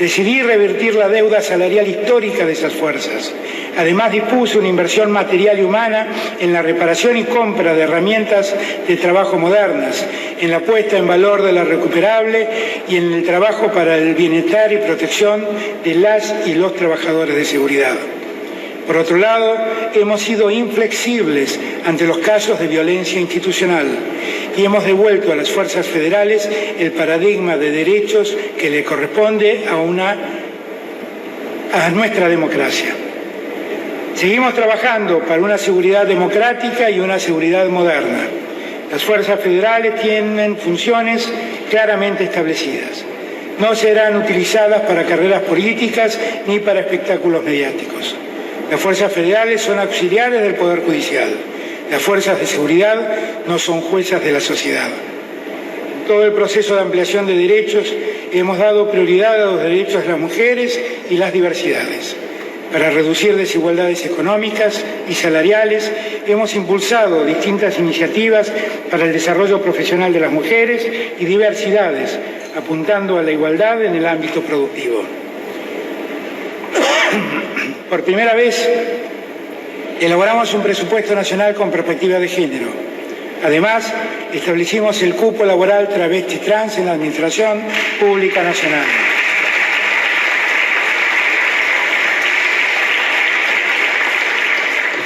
Decidí revertir la deuda salarial histórica de esas fuerzas, Además, dispuso una inversión material y humana en la reparación y compra de herramientas de trabajo modernas, en la puesta en valor de la recuperable y en el trabajo para el bienestar y protección de las y los trabajadores de seguridad. Por otro lado, hemos sido inflexibles ante los casos de violencia institucional y hemos devuelto a las fuerzas federales el paradigma de derechos que le corresponde a nuestra democracia. Seguimos trabajando para una seguridad democrática y una seguridad moderna. Las fuerzas federales tienen funciones claramente establecidas. No serán utilizadas para carreras políticas ni para espectáculos mediáticos. Las fuerzas federales son auxiliares del Poder Judicial. Las fuerzas de seguridad no son juezas de la sociedad. En todo el proceso de ampliación de derechos hemos dado prioridad a los derechos de las mujeres y las diversidades. Para reducir desigualdades económicas y salariales, hemos impulsado distintas iniciativas para el desarrollo profesional de las mujeres y diversidades, apuntando a la igualdad en el ámbito productivo. Por primera vez, elaboramos un presupuesto nacional con perspectiva de género. Además, establecimos el cupo laboral travesti-trans en la Administración Pública Nacional.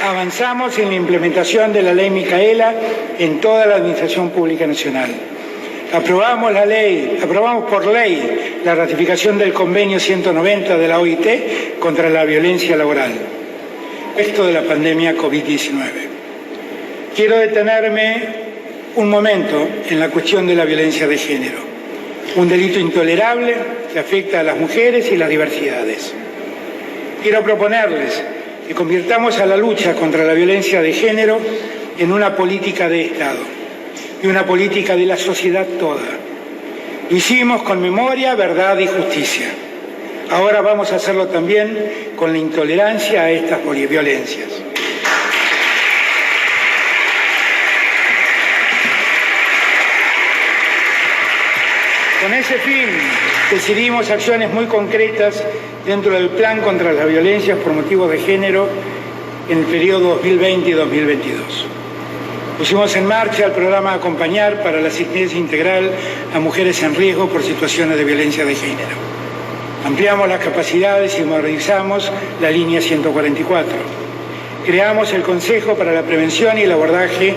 Avanzamos en la implementación de la Ley Micaela en toda la Administración Pública Nacional. Aprobamos por ley la ratificación del Convenio 190 de la OIT contra la violencia laboral, esto de la pandemia COVID-19. Quiero detenerme un momento en la cuestión de la violencia de género, un delito intolerable que afecta a las mujeres y las diversidades. Quiero proponerles que convirtamos a la lucha contra la violencia de género en una política de Estado y una política de la sociedad toda. Lo hicimos con memoria, verdad y justicia. Ahora vamos a hacerlo también con la intolerancia a estas violencias. Con ese fin, decidimos acciones muy concretas dentro del Plan contra las Violencias por Motivos de Género en el periodo 2020 y 2022. Pusimos en marcha el programa Acompañar para la asistencia integral a mujeres en riesgo por situaciones de violencia de género. Ampliamos las capacidades y modernizamos la línea 144. Creamos el Consejo para la Prevención y el Abordaje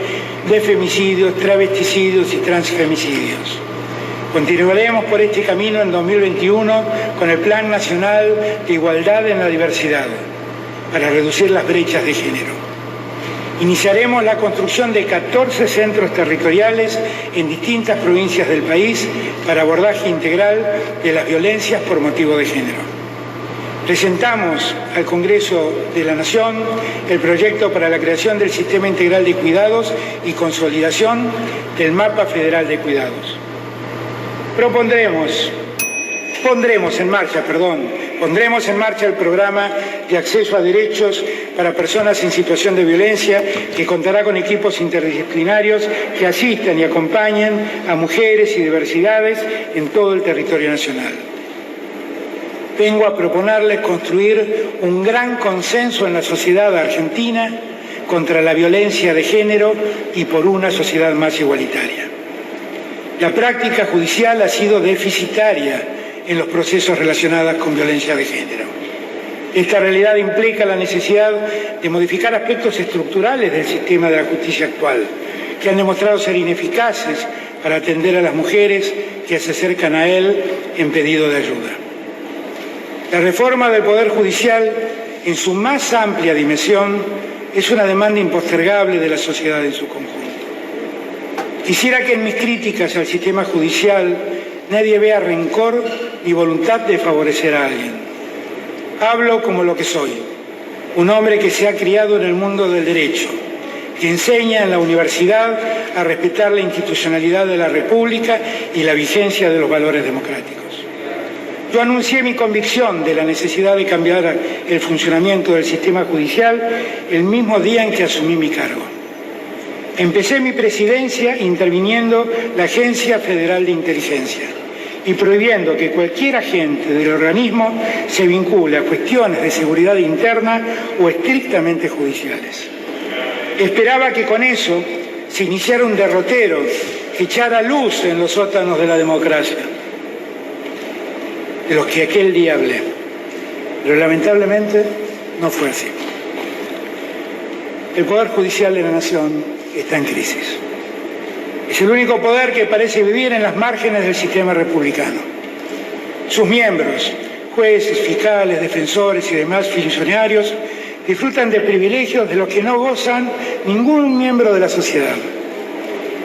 de Femicidios, Travesticidios y Transfemicidios. Continuaremos por este camino en 2021 con el Plan Nacional de Igualdad en la Diversidad para reducir las brechas de género. Iniciaremos la construcción de 14 centros territoriales en distintas provincias del país para abordaje integral de las violencias por motivo de género. Presentamos al Congreso de la Nación el proyecto para la creación del Sistema Integral de Cuidados y consolidación del Mapa Federal de Cuidados. Pondremos en marcha el programa de acceso a derechos para personas en situación de violencia, que contará con equipos interdisciplinarios que asistan y acompañen a mujeres y diversidades en todo el territorio nacional. Vengo a proponerles construir un gran consenso en la sociedad argentina contra la violencia de género y por una sociedad más igualitaria. La práctica judicial ha sido deficitaria en los procesos relacionados con violencia de género. Esta realidad implica la necesidad de modificar aspectos estructurales del sistema de la justicia actual, que han demostrado ser ineficaces para atender a las mujeres que se acercan a él en pedido de ayuda. La reforma del Poder Judicial, en su más amplia dimensión, es una demanda impostergable de la sociedad en su conjunto. Quisiera que en mis críticas al sistema judicial nadie vea rencor ni voluntad de favorecer a alguien. Hablo como lo que soy, un hombre que se ha criado en el mundo del derecho, que enseña en la universidad a respetar la institucionalidad de la República y la vigencia de los valores democráticos. Yo anuncié mi convicción de la necesidad de cambiar el funcionamiento del sistema judicial el mismo día en que asumí mi cargo. Empecé mi presidencia interviniendo la Agencia Federal de Inteligencia y prohibiendo que cualquier agente del organismo se vincule a cuestiones de seguridad interna o estrictamente judiciales. Esperaba que con eso se iniciara un derrotero que echara luz en los sótanos de la democracia, de los que aquel día hablé. Pero lamentablemente no fue así. El Poder Judicial de la Nación está en crisis. Es el único poder que parece vivir en las márgenes del sistema republicano. Sus miembros, jueces, fiscales, defensores y demás funcionarios, disfrutan de privilegios de los que no gozan ningún miembro de la sociedad.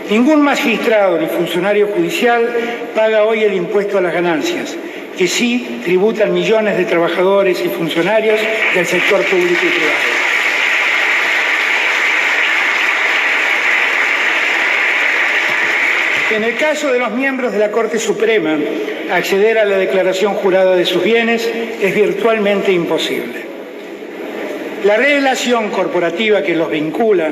Ningún magistrado ni funcionario judicial paga hoy el impuesto a las ganancias, que sí tributan millones de trabajadores y funcionarios del sector público y privado. En el caso de los miembros de la Corte Suprema, acceder a la declaración jurada de sus bienes es virtualmente imposible. La relación corporativa que los vincula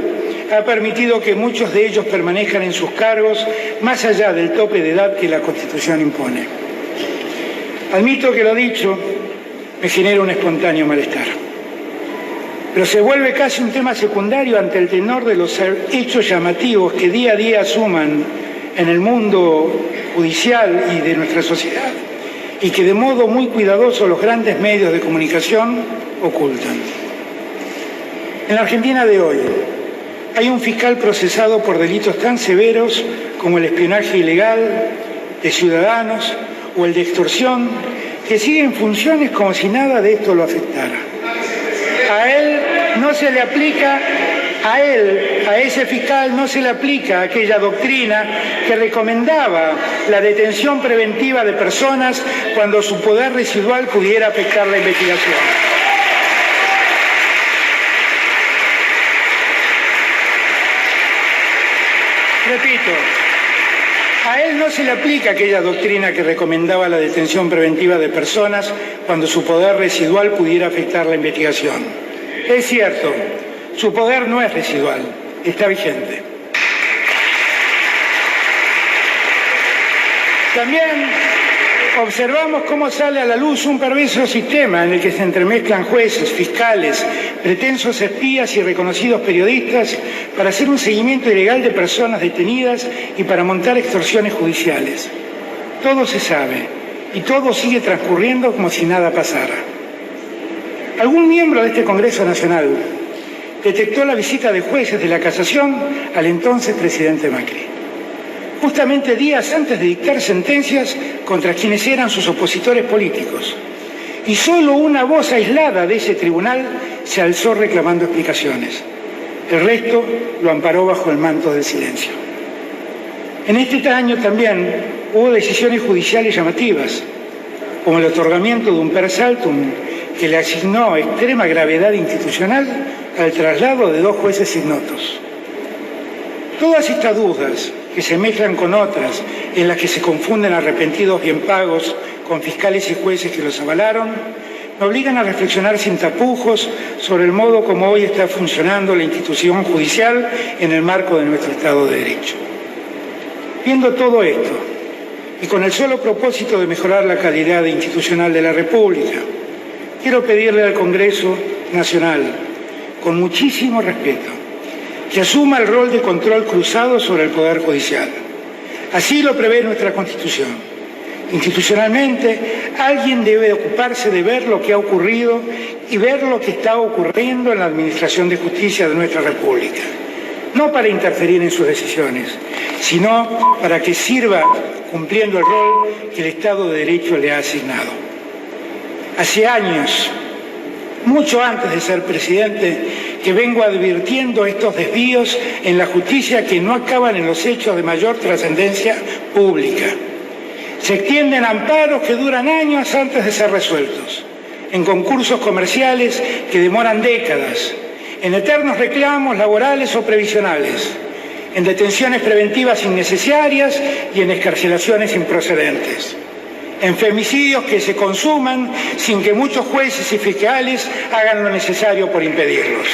ha permitido que muchos de ellos permanezcan en sus cargos más allá del tope de edad que la Constitución impone. Admito que lo dicho me genera un espontáneo malestar, pero se vuelve casi un tema secundario ante el tenor de los hechos llamativos que día a día asuman en el mundo judicial y de nuestra sociedad, y que de modo muy cuidadoso los grandes medios de comunicación ocultan. En la Argentina de hoy hay un fiscal procesado por delitos tan severos como el espionaje ilegal de ciudadanos o el de extorsión, que sigue en funciones como si nada de esto lo afectara. A él no se le aplica, a ese fiscal no se le aplica aquella doctrina que recomendaba la detención preventiva de personas cuando su poder residual pudiera afectar la investigación. Repito, a él no se le aplica aquella doctrina que recomendaba la detención preventiva de personas cuando su poder residual pudiera afectar la investigación. Es cierto, su poder no es residual, está vigente. También observamos cómo sale a la luz un perverso sistema en el que se entremezclan jueces, fiscales, pretensos espías y reconocidos periodistas para hacer un seguimiento ilegal de personas detenidas y para montar extorsiones judiciales. Todo se sabe y todo sigue transcurriendo como si nada pasara. Algún miembro de este Congreso Nacional detectó la visita de jueces de la Casación al entonces presidente Macri, justamente días antes de dictar sentencias contra quienes eran sus opositores políticos. Y solo una voz aislada de ese tribunal se alzó reclamando explicaciones. El resto lo amparó bajo el manto del silencio. En este año también hubo decisiones judiciales llamativas, como el otorgamiento de un per saltum que le asignó extrema gravedad institucional al traslado de 2 jueces ignotos. Todas estas dudas, que se mezclan con otras, en las que se confunden arrepentidos bien pagos con fiscales y jueces que los avalaron, me obligan a reflexionar sin tapujos sobre el modo como hoy está funcionando la institución judicial en el marco de nuestro Estado de Derecho. Viendo todo esto, y con el solo propósito de mejorar la calidad institucional de la República, quiero pedirle al Congreso Nacional, con muchísimo respeto, que asuma el rol de control cruzado sobre el Poder Judicial. Así lo prevé nuestra Constitución. Institucionalmente, alguien debe ocuparse de ver lo que ha ocurrido y ver lo que está ocurriendo en la Administración de Justicia de nuestra República. No para interferir en sus decisiones, sino para que sirva cumpliendo el rol que el Estado de Derecho le ha asignado. Hace años, mucho antes de ser presidente, que vengo advirtiendo estos desvíos en la justicia que no acaban en los hechos de mayor trascendencia pública. Se extienden amparos que duran años antes de ser resueltos, en concursos comerciales que demoran décadas, en eternos reclamos laborales o previsionales, en detenciones preventivas innecesarias y en excarcelaciones improcedentes, en femicidios que se consuman sin que muchos jueces y fiscales hagan lo necesario por impedirlos.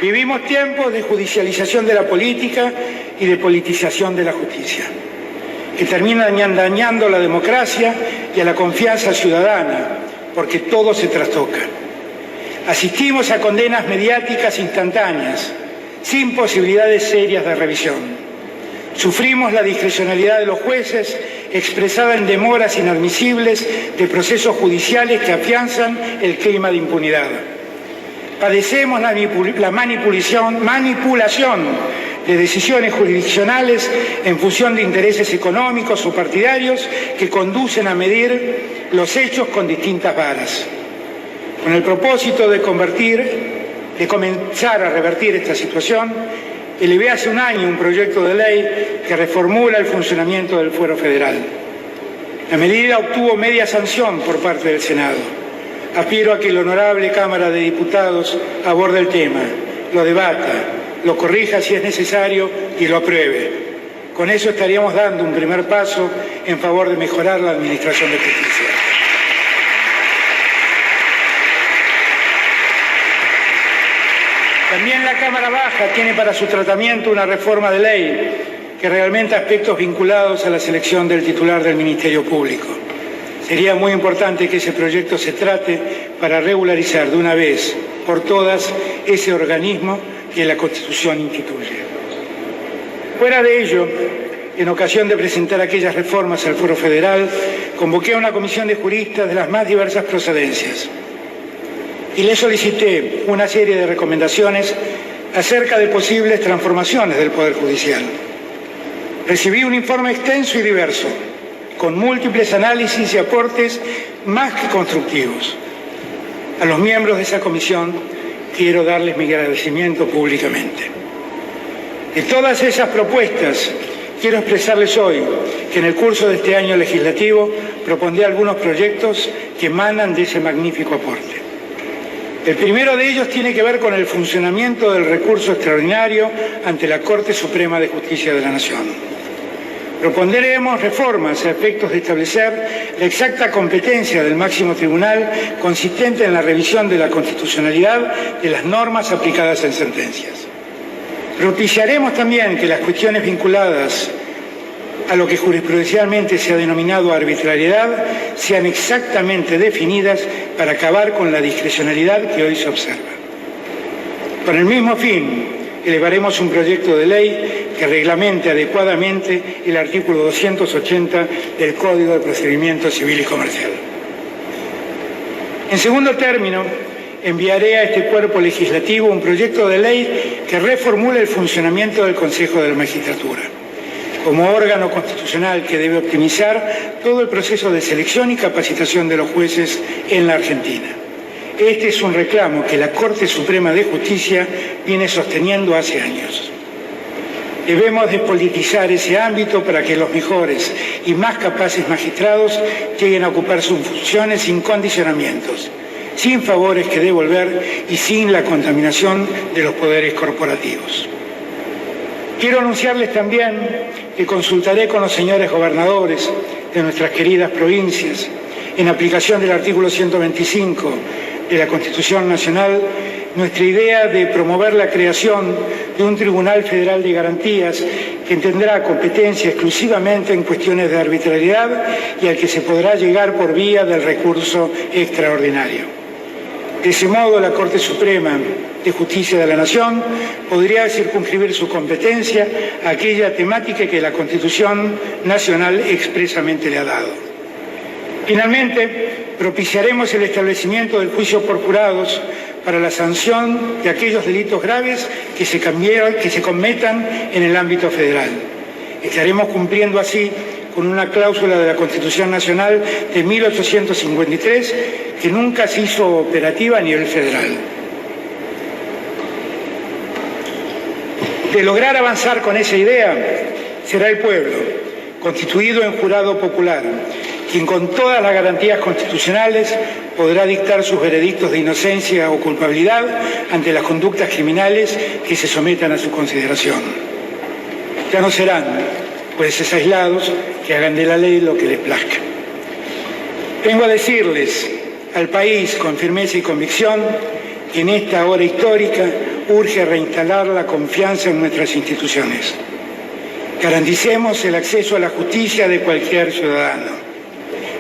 Vivimos tiempos de judicialización de la política y de politización de la justicia, que terminan dañando la democracia y a la confianza ciudadana, porque todo se trastoca. Asistimos a condenas mediáticas instantáneas, sin posibilidades serias de revisión. Sufrimos la discrecionalidad de los jueces expresada en demoras inadmisibles de procesos judiciales que afianzan el clima de impunidad. Padecemos la manipulación de decisiones jurisdiccionales en función de intereses económicos o partidarios que conducen a medir los hechos con distintas varas. Con el propósito de comenzar a revertir esta situación, elevé hace un año un proyecto de ley que reformula el funcionamiento del Fuero Federal. La medida obtuvo media sanción por parte del Senado. Aspiro a que la honorable Cámara de Diputados aborde el tema, lo debata, lo corrija si es necesario y lo apruebe. Con eso estaríamos dando un primer paso en favor de mejorar la administración de justicia. También la Cámara Baja tiene para su tratamiento una reforma de ley que reglamenta aspectos vinculados a la selección del titular del Ministerio Público. Sería muy importante que ese proyecto se trate para regularizar de una vez por todas ese organismo que la Constitución instituye. Fuera de ello, en ocasión de presentar aquellas reformas al Fuero Federal, convoqué a una comisión de juristas de las más diversas procedencias y le solicité una serie de recomendaciones acerca de posibles transformaciones del Poder Judicial. Recibí un informe extenso y diverso, con múltiples análisis y aportes más que constructivos. A los miembros de esa comisión quiero darles mi agradecimiento públicamente. De todas esas propuestas, quiero expresarles hoy que en el curso de este año legislativo propondré algunos proyectos que emanan de ese magnífico aporte. El primero de ellos tiene que ver con el funcionamiento del recurso extraordinario ante la Corte Suprema de Justicia de la Nación. Propondremos reformas a efectos de establecer la exacta competencia del máximo tribunal consistente en la revisión de la constitucionalidad de las normas aplicadas en sentencias. Propiciaremos también que las cuestiones vinculadas a lo que jurisprudencialmente se ha denominado arbitrariedad sean exactamente definidas para acabar con la discrecionalidad que hoy se observa. Con el mismo fin, elevaremos un proyecto de ley que reglamente adecuadamente el artículo 280 del Código de Procedimiento Civil y Comercial. En segundo término, enviaré a este cuerpo legislativo un proyecto de ley que reformule el funcionamiento del Consejo de la Magistratura, como órgano constitucional que debe optimizar todo el proceso de selección y capacitación de los jueces en la Argentina. Este es un reclamo que la Corte Suprema de Justicia viene sosteniendo hace años. Debemos despolitizar ese ámbito para que los mejores y más capaces magistrados lleguen a ocupar sus funciones sin condicionamientos, sin favores que devolver y sin la contaminación de los poderes corporativos. Quiero anunciarles también que consultaré con los señores gobernadores de nuestras queridas provincias, en aplicación del artículo 125 de la Constitución Nacional, nuestra idea de promover la creación de un Tribunal Federal de Garantías que tendrá competencia exclusivamente en cuestiones de arbitrariedad y al que se podrá llegar por vía del recurso extraordinario. De ese modo, la Corte Suprema de Justicia de la Nación podría circunscribir su competencia a aquella temática que la Constitución Nacional expresamente le ha dado. Finalmente, propiciaremos el establecimiento del juicio por jurados para la sanción de aquellos delitos graves que se cometan en el ámbito federal. Estaremos cumpliendo así con una cláusula de la Constitución Nacional de 1853 que nunca se hizo operativa a nivel federal. De lograr avanzar con esa idea, será el pueblo, constituido en jurado popular, quien con todas las garantías constitucionales podrá dictar sus veredictos de inocencia o culpabilidad ante las conductas criminales que se sometan a su consideración. Ya no serán jueces aislados que hagan de la ley lo que les plazca. Vengo a decirles al país con firmeza y convicción que en esta hora histórica urge reinstalar la confianza en nuestras instituciones. Garanticemos el acceso a la justicia de cualquier ciudadano.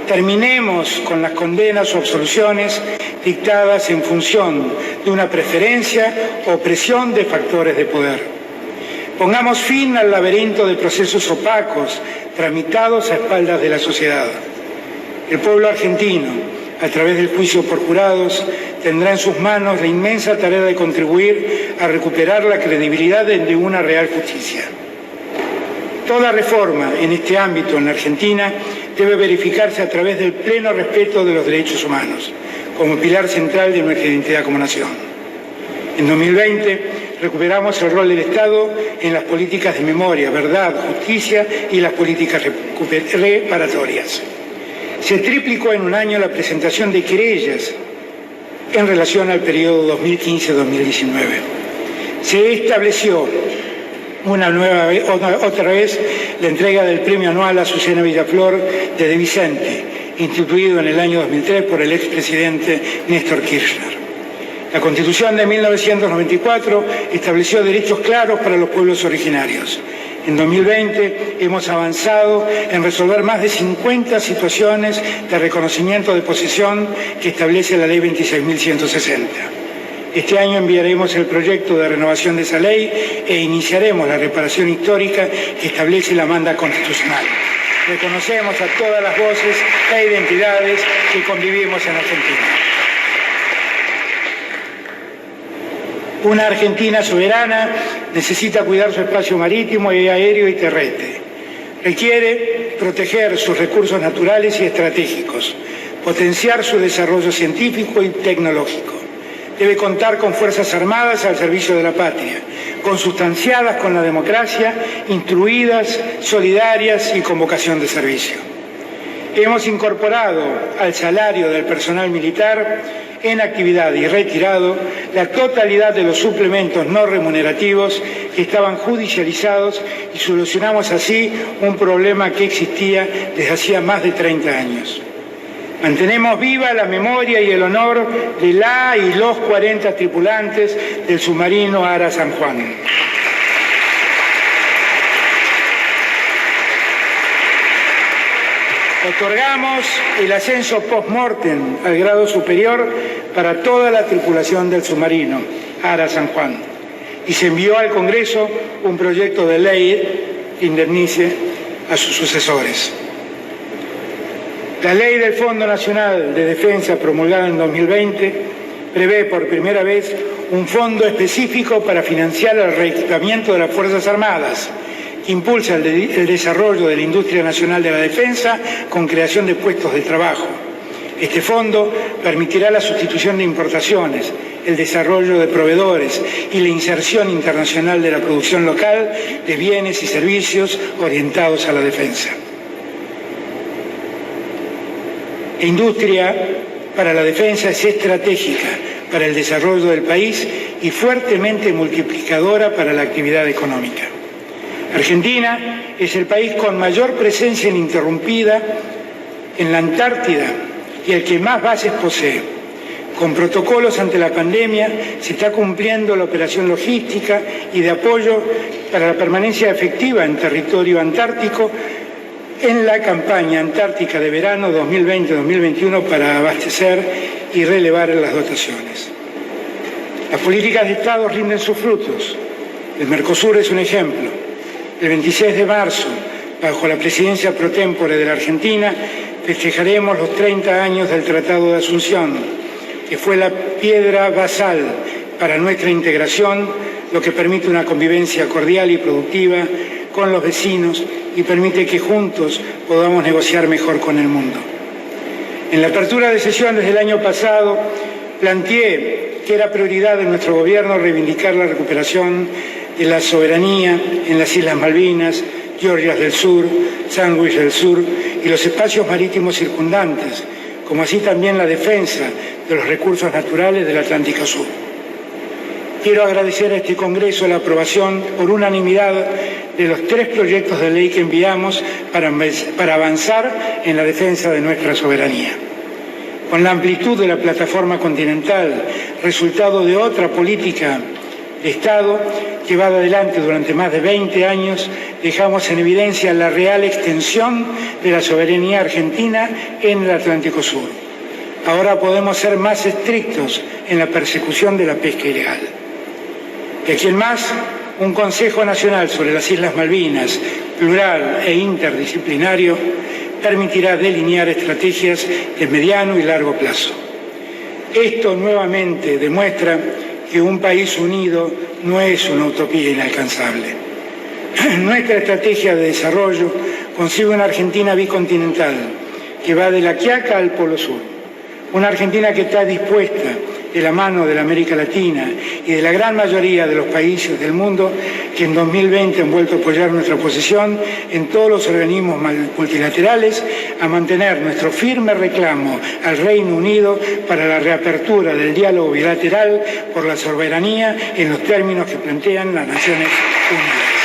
Terminemos con las condenas o absoluciones dictadas en función de una preferencia o presión de factores de poder. Pongamos fin al laberinto de procesos opacos tramitados a espaldas de la sociedad. El pueblo argentino, a través del juicio por jurados, tendrá en sus manos la inmensa tarea de contribuir a recuperar la credibilidad de una real justicia. Toda reforma en este ámbito en la Argentina debe verificarse a través del pleno respeto de los derechos humanos, como pilar central de nuestra identidad como nación. En 2020 recuperamos el rol del Estado en las políticas de memoria, verdad, justicia y las políticas reparatorias. Se triplicó en un año la presentación de querellas en relación al periodo 2015-2019. Se estableció otra vez la entrega del premio anual a Susana Villaflor de Vicente, instituido en el año 2003 por el expresidente Néstor Kirchner. La Constitución de 1994 estableció derechos claros para los pueblos originarios. En 2020 hemos avanzado en resolver más de 50 situaciones de reconocimiento de posesión que establece la Ley 26.160. Este año enviaremos el proyecto de renovación de esa ley e iniciaremos la reparación histórica que establece la manda constitucional. Reconocemos a todas las voces e identidades que convivimos en Argentina. Una Argentina soberana necesita cuidar su espacio marítimo y aéreo y terrestre. Requiere proteger sus recursos naturales y estratégicos, potenciar su desarrollo científico y tecnológico. Debe contar con fuerzas armadas al servicio de la patria, consustanciadas con la democracia, instruidas, solidarias y con vocación de servicio. Hemos incorporado al salario del personal militar en actividad y retirado la totalidad de los suplementos no remunerativos que estaban judicializados y solucionamos así un problema que existía desde hacía más de 30 años. Mantenemos viva la memoria y el honor de la y los 40 tripulantes del submarino Ara San Juan. Otorgamos el ascenso post-mortem al grado superior para toda la tripulación del submarino Ara San Juan y se envió al Congreso un proyecto de ley que indemnice a sus sucesores. La Ley del Fondo Nacional de Defensa, promulgada en 2020, prevé por primera vez un fondo específico para financiar el reequipamiento de las Fuerzas Armadas, que impulsa el desarrollo de la industria nacional de la defensa con creación de puestos de trabajo. Este fondo permitirá la sustitución de importaciones, el desarrollo de proveedores y la inserción internacional de la producción local de bienes y servicios orientados a la defensa. La industria para la defensa es estratégica para el desarrollo del país y fuertemente multiplicadora para la actividad económica. Argentina es el país con mayor presencia ininterrumpida en la Antártida y el que más bases posee. Con protocolos ante la pandemia se está cumpliendo la operación logística y de apoyo para la permanencia efectiva en territorio antártico en la campaña antártica de verano 2020-2021 para abastecer y relevar las dotaciones. Las políticas de Estado rinden sus frutos. El Mercosur es un ejemplo. El 26 de marzo, bajo la presidencia pro tempore de la Argentina, festejaremos los 30 años del Tratado de Asunción, que fue la piedra basal para nuestra integración, lo que permite una convivencia cordial y productiva con los vecinos y permite que juntos podamos negociar mejor con el mundo. En la apertura de sesiones del año pasado, planteé que era prioridad de nuestro gobierno reivindicar la recuperación de la soberanía en las Islas Malvinas, Georgias del Sur, Sandwich del Sur y los espacios marítimos circundantes, como así también la defensa de los recursos naturales del Atlántico Sur. Quiero agradecer a este Congreso la aprobación por unanimidad de los 3 proyectos de ley que enviamos para avanzar en la defensa de nuestra soberanía. Con la amplitud de la plataforma continental, resultado de otra política de Estado, llevada adelante durante más de 20 años, dejamos en evidencia la real extensión de la soberanía argentina en el Atlántico Sur. Ahora podemos ser más estrictos en la persecución de la pesca ilegal. De aquí en más, un Consejo Nacional sobre las Islas Malvinas, plural e interdisciplinario, permitirá delinear estrategias de mediano y largo plazo. Esto nuevamente demuestra que un país unido no es una utopía inalcanzable. Nuestra estrategia de desarrollo concibe una Argentina bicontinental que va de la Quiaca al Polo Sur. Una Argentina que está dispuesta, de la mano de la América Latina y de la gran mayoría de los países del mundo que en 2020 han vuelto a apoyar nuestra posición en todos los organismos multilaterales, a mantener nuestro firme reclamo al Reino Unido para la reapertura del diálogo bilateral por la soberanía en los términos que plantean las Naciones Unidas.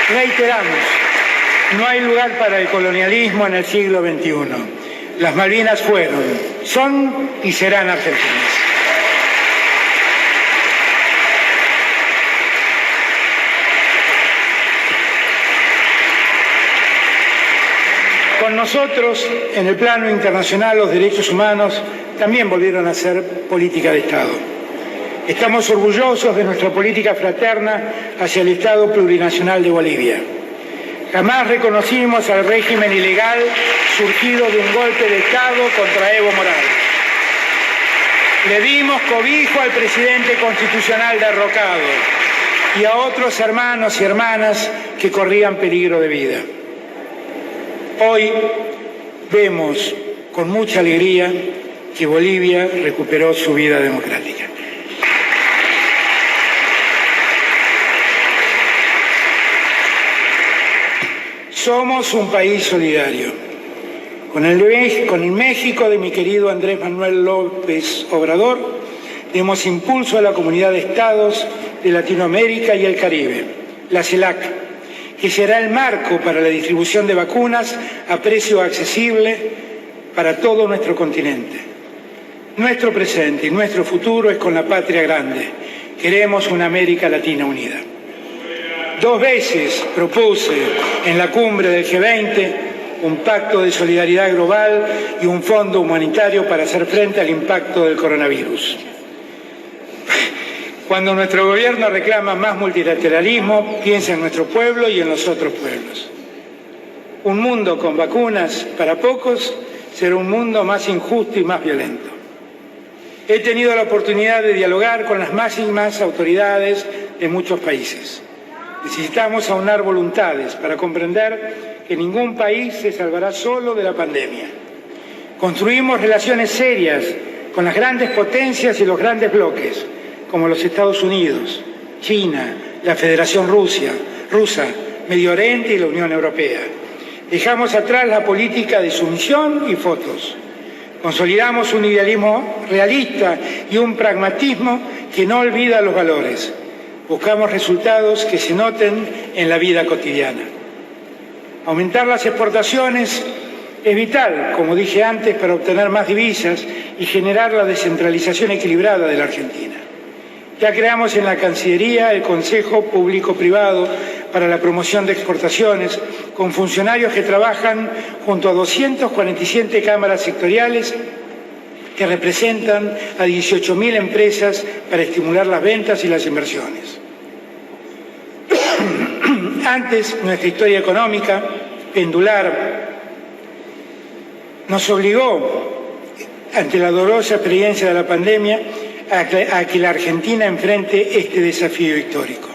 Reiteramos, no hay lugar para el colonialismo en el siglo XXI. Las Malvinas fueron, son y serán argentinas. Con nosotros, en el plano internacional, los derechos humanos también volvieron a ser política de Estado. Estamos orgullosos de nuestra política fraterna hacia el Estado plurinacional de Bolivia. Jamás reconocimos al régimen ilegal surgido de un golpe de Estado contra Evo Morales. Le dimos cobijo al presidente constitucional derrocado y a otros hermanos y hermanas que corrían peligro de vida. Hoy vemos con mucha alegría que Bolivia recuperó su vida democrática. Somos un país solidario. Con el México de mi querido Andrés Manuel López Obrador, demos impulso a la comunidad de estados de Latinoamérica y el Caribe, la CELAC, que será el marco para la distribución de vacunas a precio accesible para todo nuestro continente. Nuestro presente y nuestro futuro es con la patria grande. Queremos una América Latina unida. 2 veces propuse en la cumbre del G20 un pacto de solidaridad global y un fondo humanitario para hacer frente al impacto del coronavirus. Cuando nuestro gobierno reclama más multilateralismo, piensa en nuestro pueblo y en los otros pueblos. Un mundo con vacunas para pocos será un mundo más injusto y más violento. He tenido la oportunidad de dialogar con las máximas autoridades de muchos países. Necesitamos aunar voluntades para comprender que ningún país se salvará solo de la pandemia. Construimos relaciones serias con las grandes potencias y los grandes bloques, como los Estados Unidos, China, la Federación Rusa, Medio Oriente y la Unión Europea. Dejamos atrás la política de sumisión y fotos. Consolidamos un idealismo realista y un pragmatismo que no olvida los valores. Buscamos resultados que se noten en la vida cotidiana. Aumentar las exportaciones es vital, como dije antes, para obtener más divisas y generar la descentralización equilibrada de la Argentina. Ya creamos en la Cancillería el Consejo Público-Privado para la promoción de exportaciones, con funcionarios que trabajan junto a 247 cámaras sectoriales que representan a 18.000 empresas para estimular las ventas y las inversiones. Antes, nuestra historia económica pendular nos obligó, ante la dolorosa experiencia de la pandemia, a que la Argentina enfrente este desafío histórico.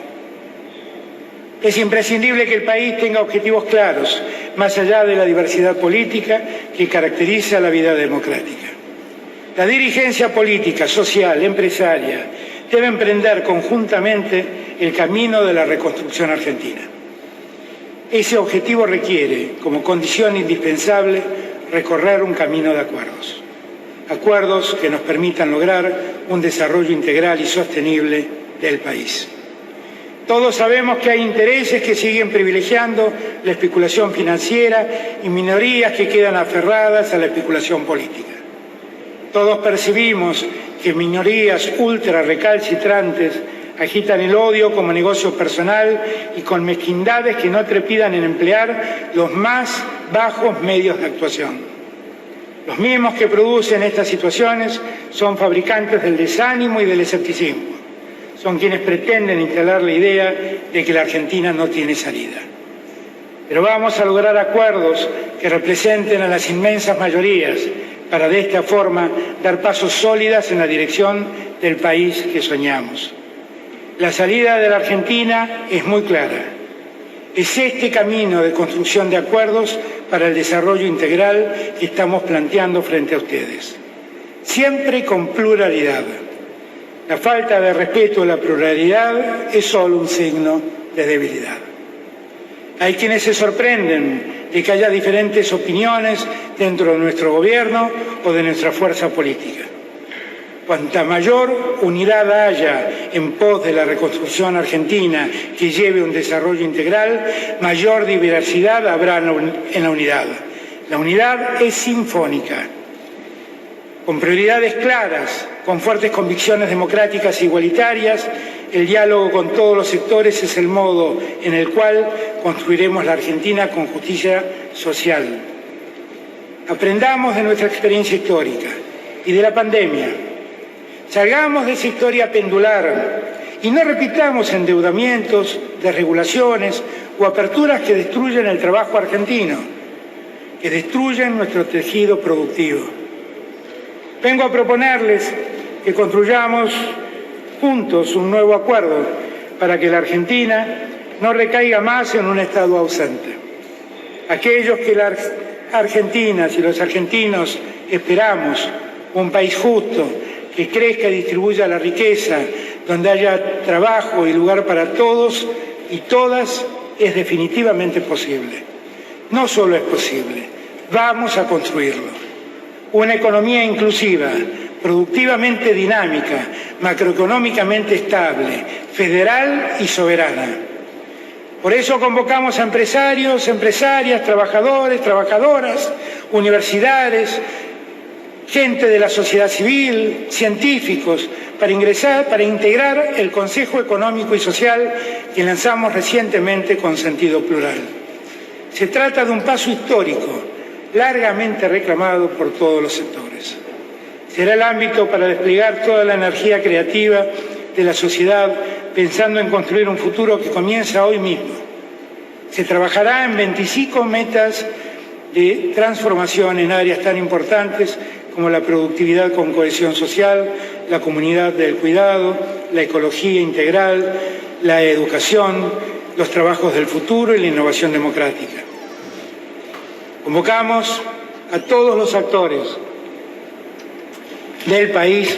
Es imprescindible que el país tenga objetivos claros, más allá de la diversidad política que caracteriza la vida democrática. La dirigencia política, social, empresaria, debe emprender conjuntamente el camino de la reconstrucción argentina. Ese objetivo requiere, como condición indispensable, recorrer un camino de acuerdos. Acuerdos que nos permitan lograr un desarrollo integral y sostenible del país. Todos sabemos que hay intereses que siguen privilegiando la especulación financiera y minorías que quedan aferradas a la especulación política. Todos percibimos que minorías ultra recalcitrantes agitan el odio como negocio personal y con mezquindades que no trepidan en emplear los más bajos medios de actuación. Los mismos que producen estas situaciones son fabricantes del desánimo y del escepticismo. Son quienes pretenden instalar la idea de que la Argentina no tiene salida. Pero vamos a lograr acuerdos que representen a las inmensas mayorías para de esta forma dar pasos sólidas en la dirección del país que soñamos. La salida de la Argentina es muy clara. Es este camino de construcción de acuerdos para el desarrollo integral que estamos planteando frente a ustedes. Siempre con pluralidad. La falta de respeto a la pluralidad es solo un signo de debilidad. Hay quienes se sorprenden de que haya diferentes opiniones dentro de nuestro gobierno o de nuestra fuerza política. Cuanta mayor unidad haya en pos de la reconstrucción argentina que lleve un desarrollo integral, mayor diversidad habrá en la unidad. La unidad es sinfónica, con prioridades claras, con fuertes convicciones democráticas e igualitarias. El diálogo con todos los sectores es el modo en el cual construiremos la Argentina con justicia social. Aprendamos de nuestra experiencia histórica y de la pandemia. Salgamos de esa historia pendular y no repitamos endeudamientos, desregulaciones o aperturas que destruyen el trabajo argentino, que destruyen nuestro tejido productivo. Vengo a proponerles que construyamos juntos un nuevo acuerdo para que la Argentina no recaiga más en un estado ausente. Aquellos que las argentinas y los argentinos esperamos, un país justo, que crezca y distribuya la riqueza, donde haya trabajo y lugar para todos y todas, es definitivamente posible. No solo es posible, vamos a construirlo. Una economía inclusiva, productivamente dinámica, macroeconómicamente estable, federal y soberana. Por eso convocamos a empresarios, empresarias, trabajadores, trabajadoras, universidades, gente de la sociedad civil, científicos, para integrar el Consejo Económico y Social que lanzamos recientemente con sentido plural. Se trata de un paso histórico, largamente reclamado por todos los sectores. Será el ámbito para desplegar toda la energía creativa de la sociedad, pensando en construir un futuro que comienza hoy mismo. Se trabajará en 25 metas de transformación en áreas tan importantes como la productividad con cohesión social, la comunidad del cuidado, la ecología integral, la educación, los trabajos del futuro y la innovación democrática. Convocamos a todos los actores del país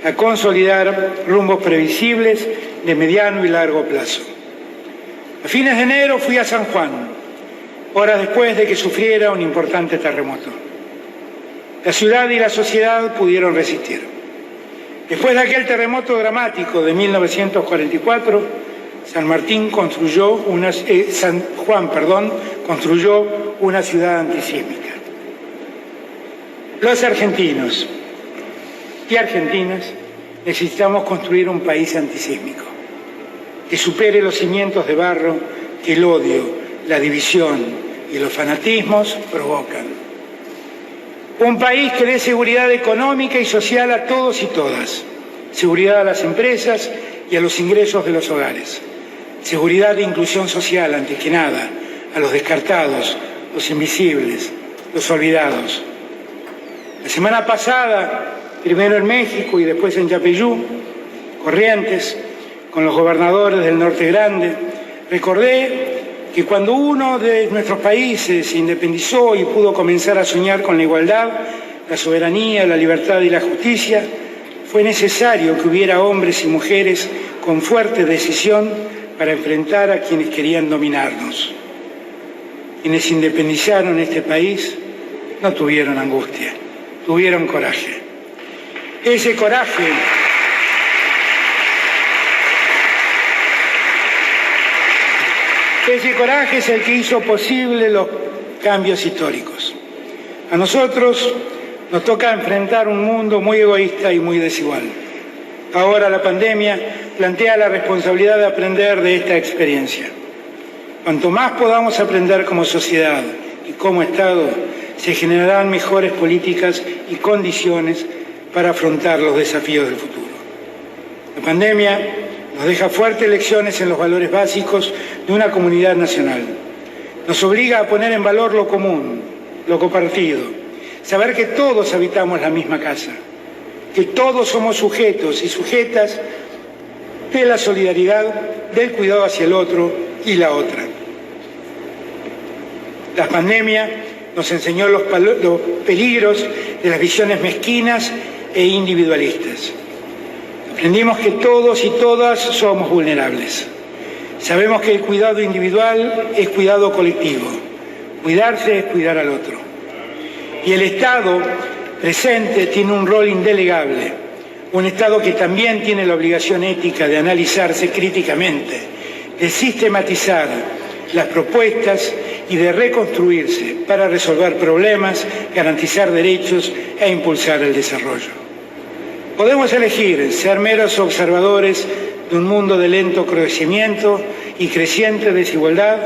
a consolidar rumbos previsibles de mediano y largo plazo. A fines de enero fui a San Juan, horas después de que sufriera un importante terremoto. La ciudad y la sociedad pudieron resistir. Después de aquel terremoto dramático de 1944, San Juan construyó una ciudad antisísmica. Los argentinos y argentinas necesitamos construir un país antisísmico, que supere los cimientos de barro que el odio, la división y los fanatismos provocan. Un país que dé seguridad económica y social a todos y todas, seguridad a las empresas y a los ingresos de los hogares, seguridad e inclusión social, antes que nada, a los descartados, los invisibles, los olvidados. La semana pasada, primero en México y después en Yapeyú, Corrientes, con los gobernadores del Norte Grande, recordé que cuando uno de nuestros países se independizó y pudo comenzar a soñar con la igualdad, la soberanía, la libertad y la justicia, fue necesario que hubiera hombres y mujeres con fuerte decisión para enfrentar a quienes querían dominarnos. Quienes independizaron este país no tuvieron angustia, tuvieron coraje. Ese coraje es el que hizo posible los cambios históricos. A nosotros Nos toca enfrentar un mundo muy egoísta y muy desigual. Ahora la pandemia plantea la responsabilidad de aprender de esta experiencia. Cuanto más podamos aprender como sociedad y como Estado, se generarán mejores políticas y condiciones para afrontar los desafíos del futuro. La pandemia nos deja fuertes lecciones en los valores básicos de una comunidad nacional. Nos obliga a poner en valor lo común, lo compartido, saber que todos habitamos la misma casa, que todos somos sujetos y sujetas de la solidaridad, del cuidado hacia el otro y la otra. La pandemia nos enseñó los peligros de las visiones mezquinas e individualistas. Aprendimos que todos y todas somos vulnerables. Sabemos que el cuidado individual es cuidado colectivo. Cuidarse es cuidar al otro. Y el Estado presente tiene un rol indelegable. Un Estado que también tiene la obligación ética de analizarse críticamente, de sistematizar las propuestas y de reconstruirse para resolver problemas, garantizar derechos e impulsar el desarrollo. Podemos elegir ser meros observadores de un mundo de lento crecimiento y creciente desigualdad,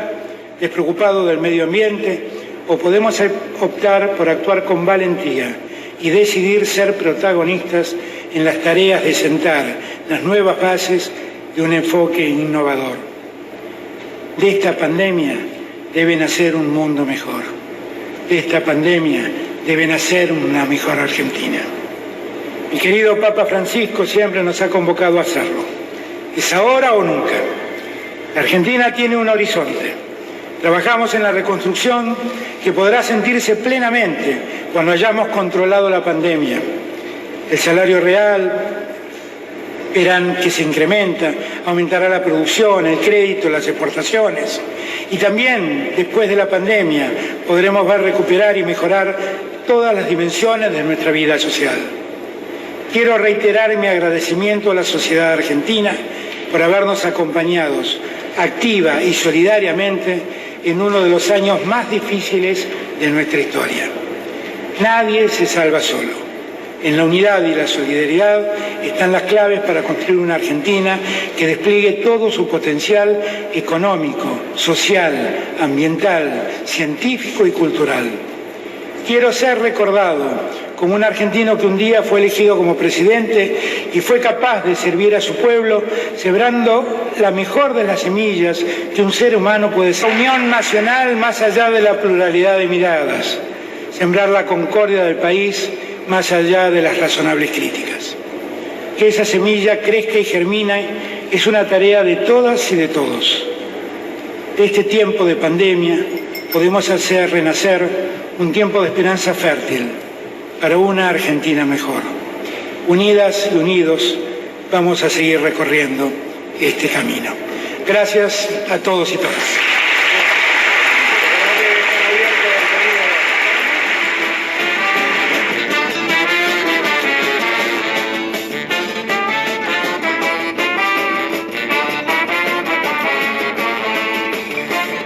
despreocupado del medio ambiente, o podemos optar por actuar con valentía y decidir ser protagonistas en las tareas de sentar las nuevas bases de un enfoque innovador. De esta pandemia debe nacer un mundo mejor. De esta pandemia debe nacer una mejor Argentina. Mi querido Papa Francisco siempre nos ha convocado a hacerlo. ¿Es ahora o nunca? La Argentina tiene un horizonte. Trabajamos en la reconstrucción que podrá sentirse plenamente cuando hayamos controlado la pandemia. El salario real verán que se incrementa, aumentará la producción, el crédito, las exportaciones. Y también, después de la pandemia, podremos ver recuperar y mejorar todas las dimensiones de nuestra vida social. Quiero reiterar mi agradecimiento a la sociedad argentina por habernos acompañado activa y solidariamente en uno de los años más difíciles de nuestra historia. Nadie se salva solo. En la unidad y la solidaridad están las claves para construir una Argentina que despliegue todo su potencial económico, social, ambiental, científico y cultural. Quiero ser recordado como un argentino que un día fue elegido como presidente y fue capaz de servir a su pueblo, sembrando la mejor de las semillas que un ser humano puede ser. Unión nacional más allá de la pluralidad de miradas, sembrar la concordia del país más allá de las razonables críticas. Que esa semilla crezca y germine es una tarea de todas y de todos. De este tiempo de pandemia podemos hacer renacer un tiempo de esperanza fértil para una Argentina mejor. Unidas y unidos vamos a seguir recorriendo este camino. Gracias a todos y todas.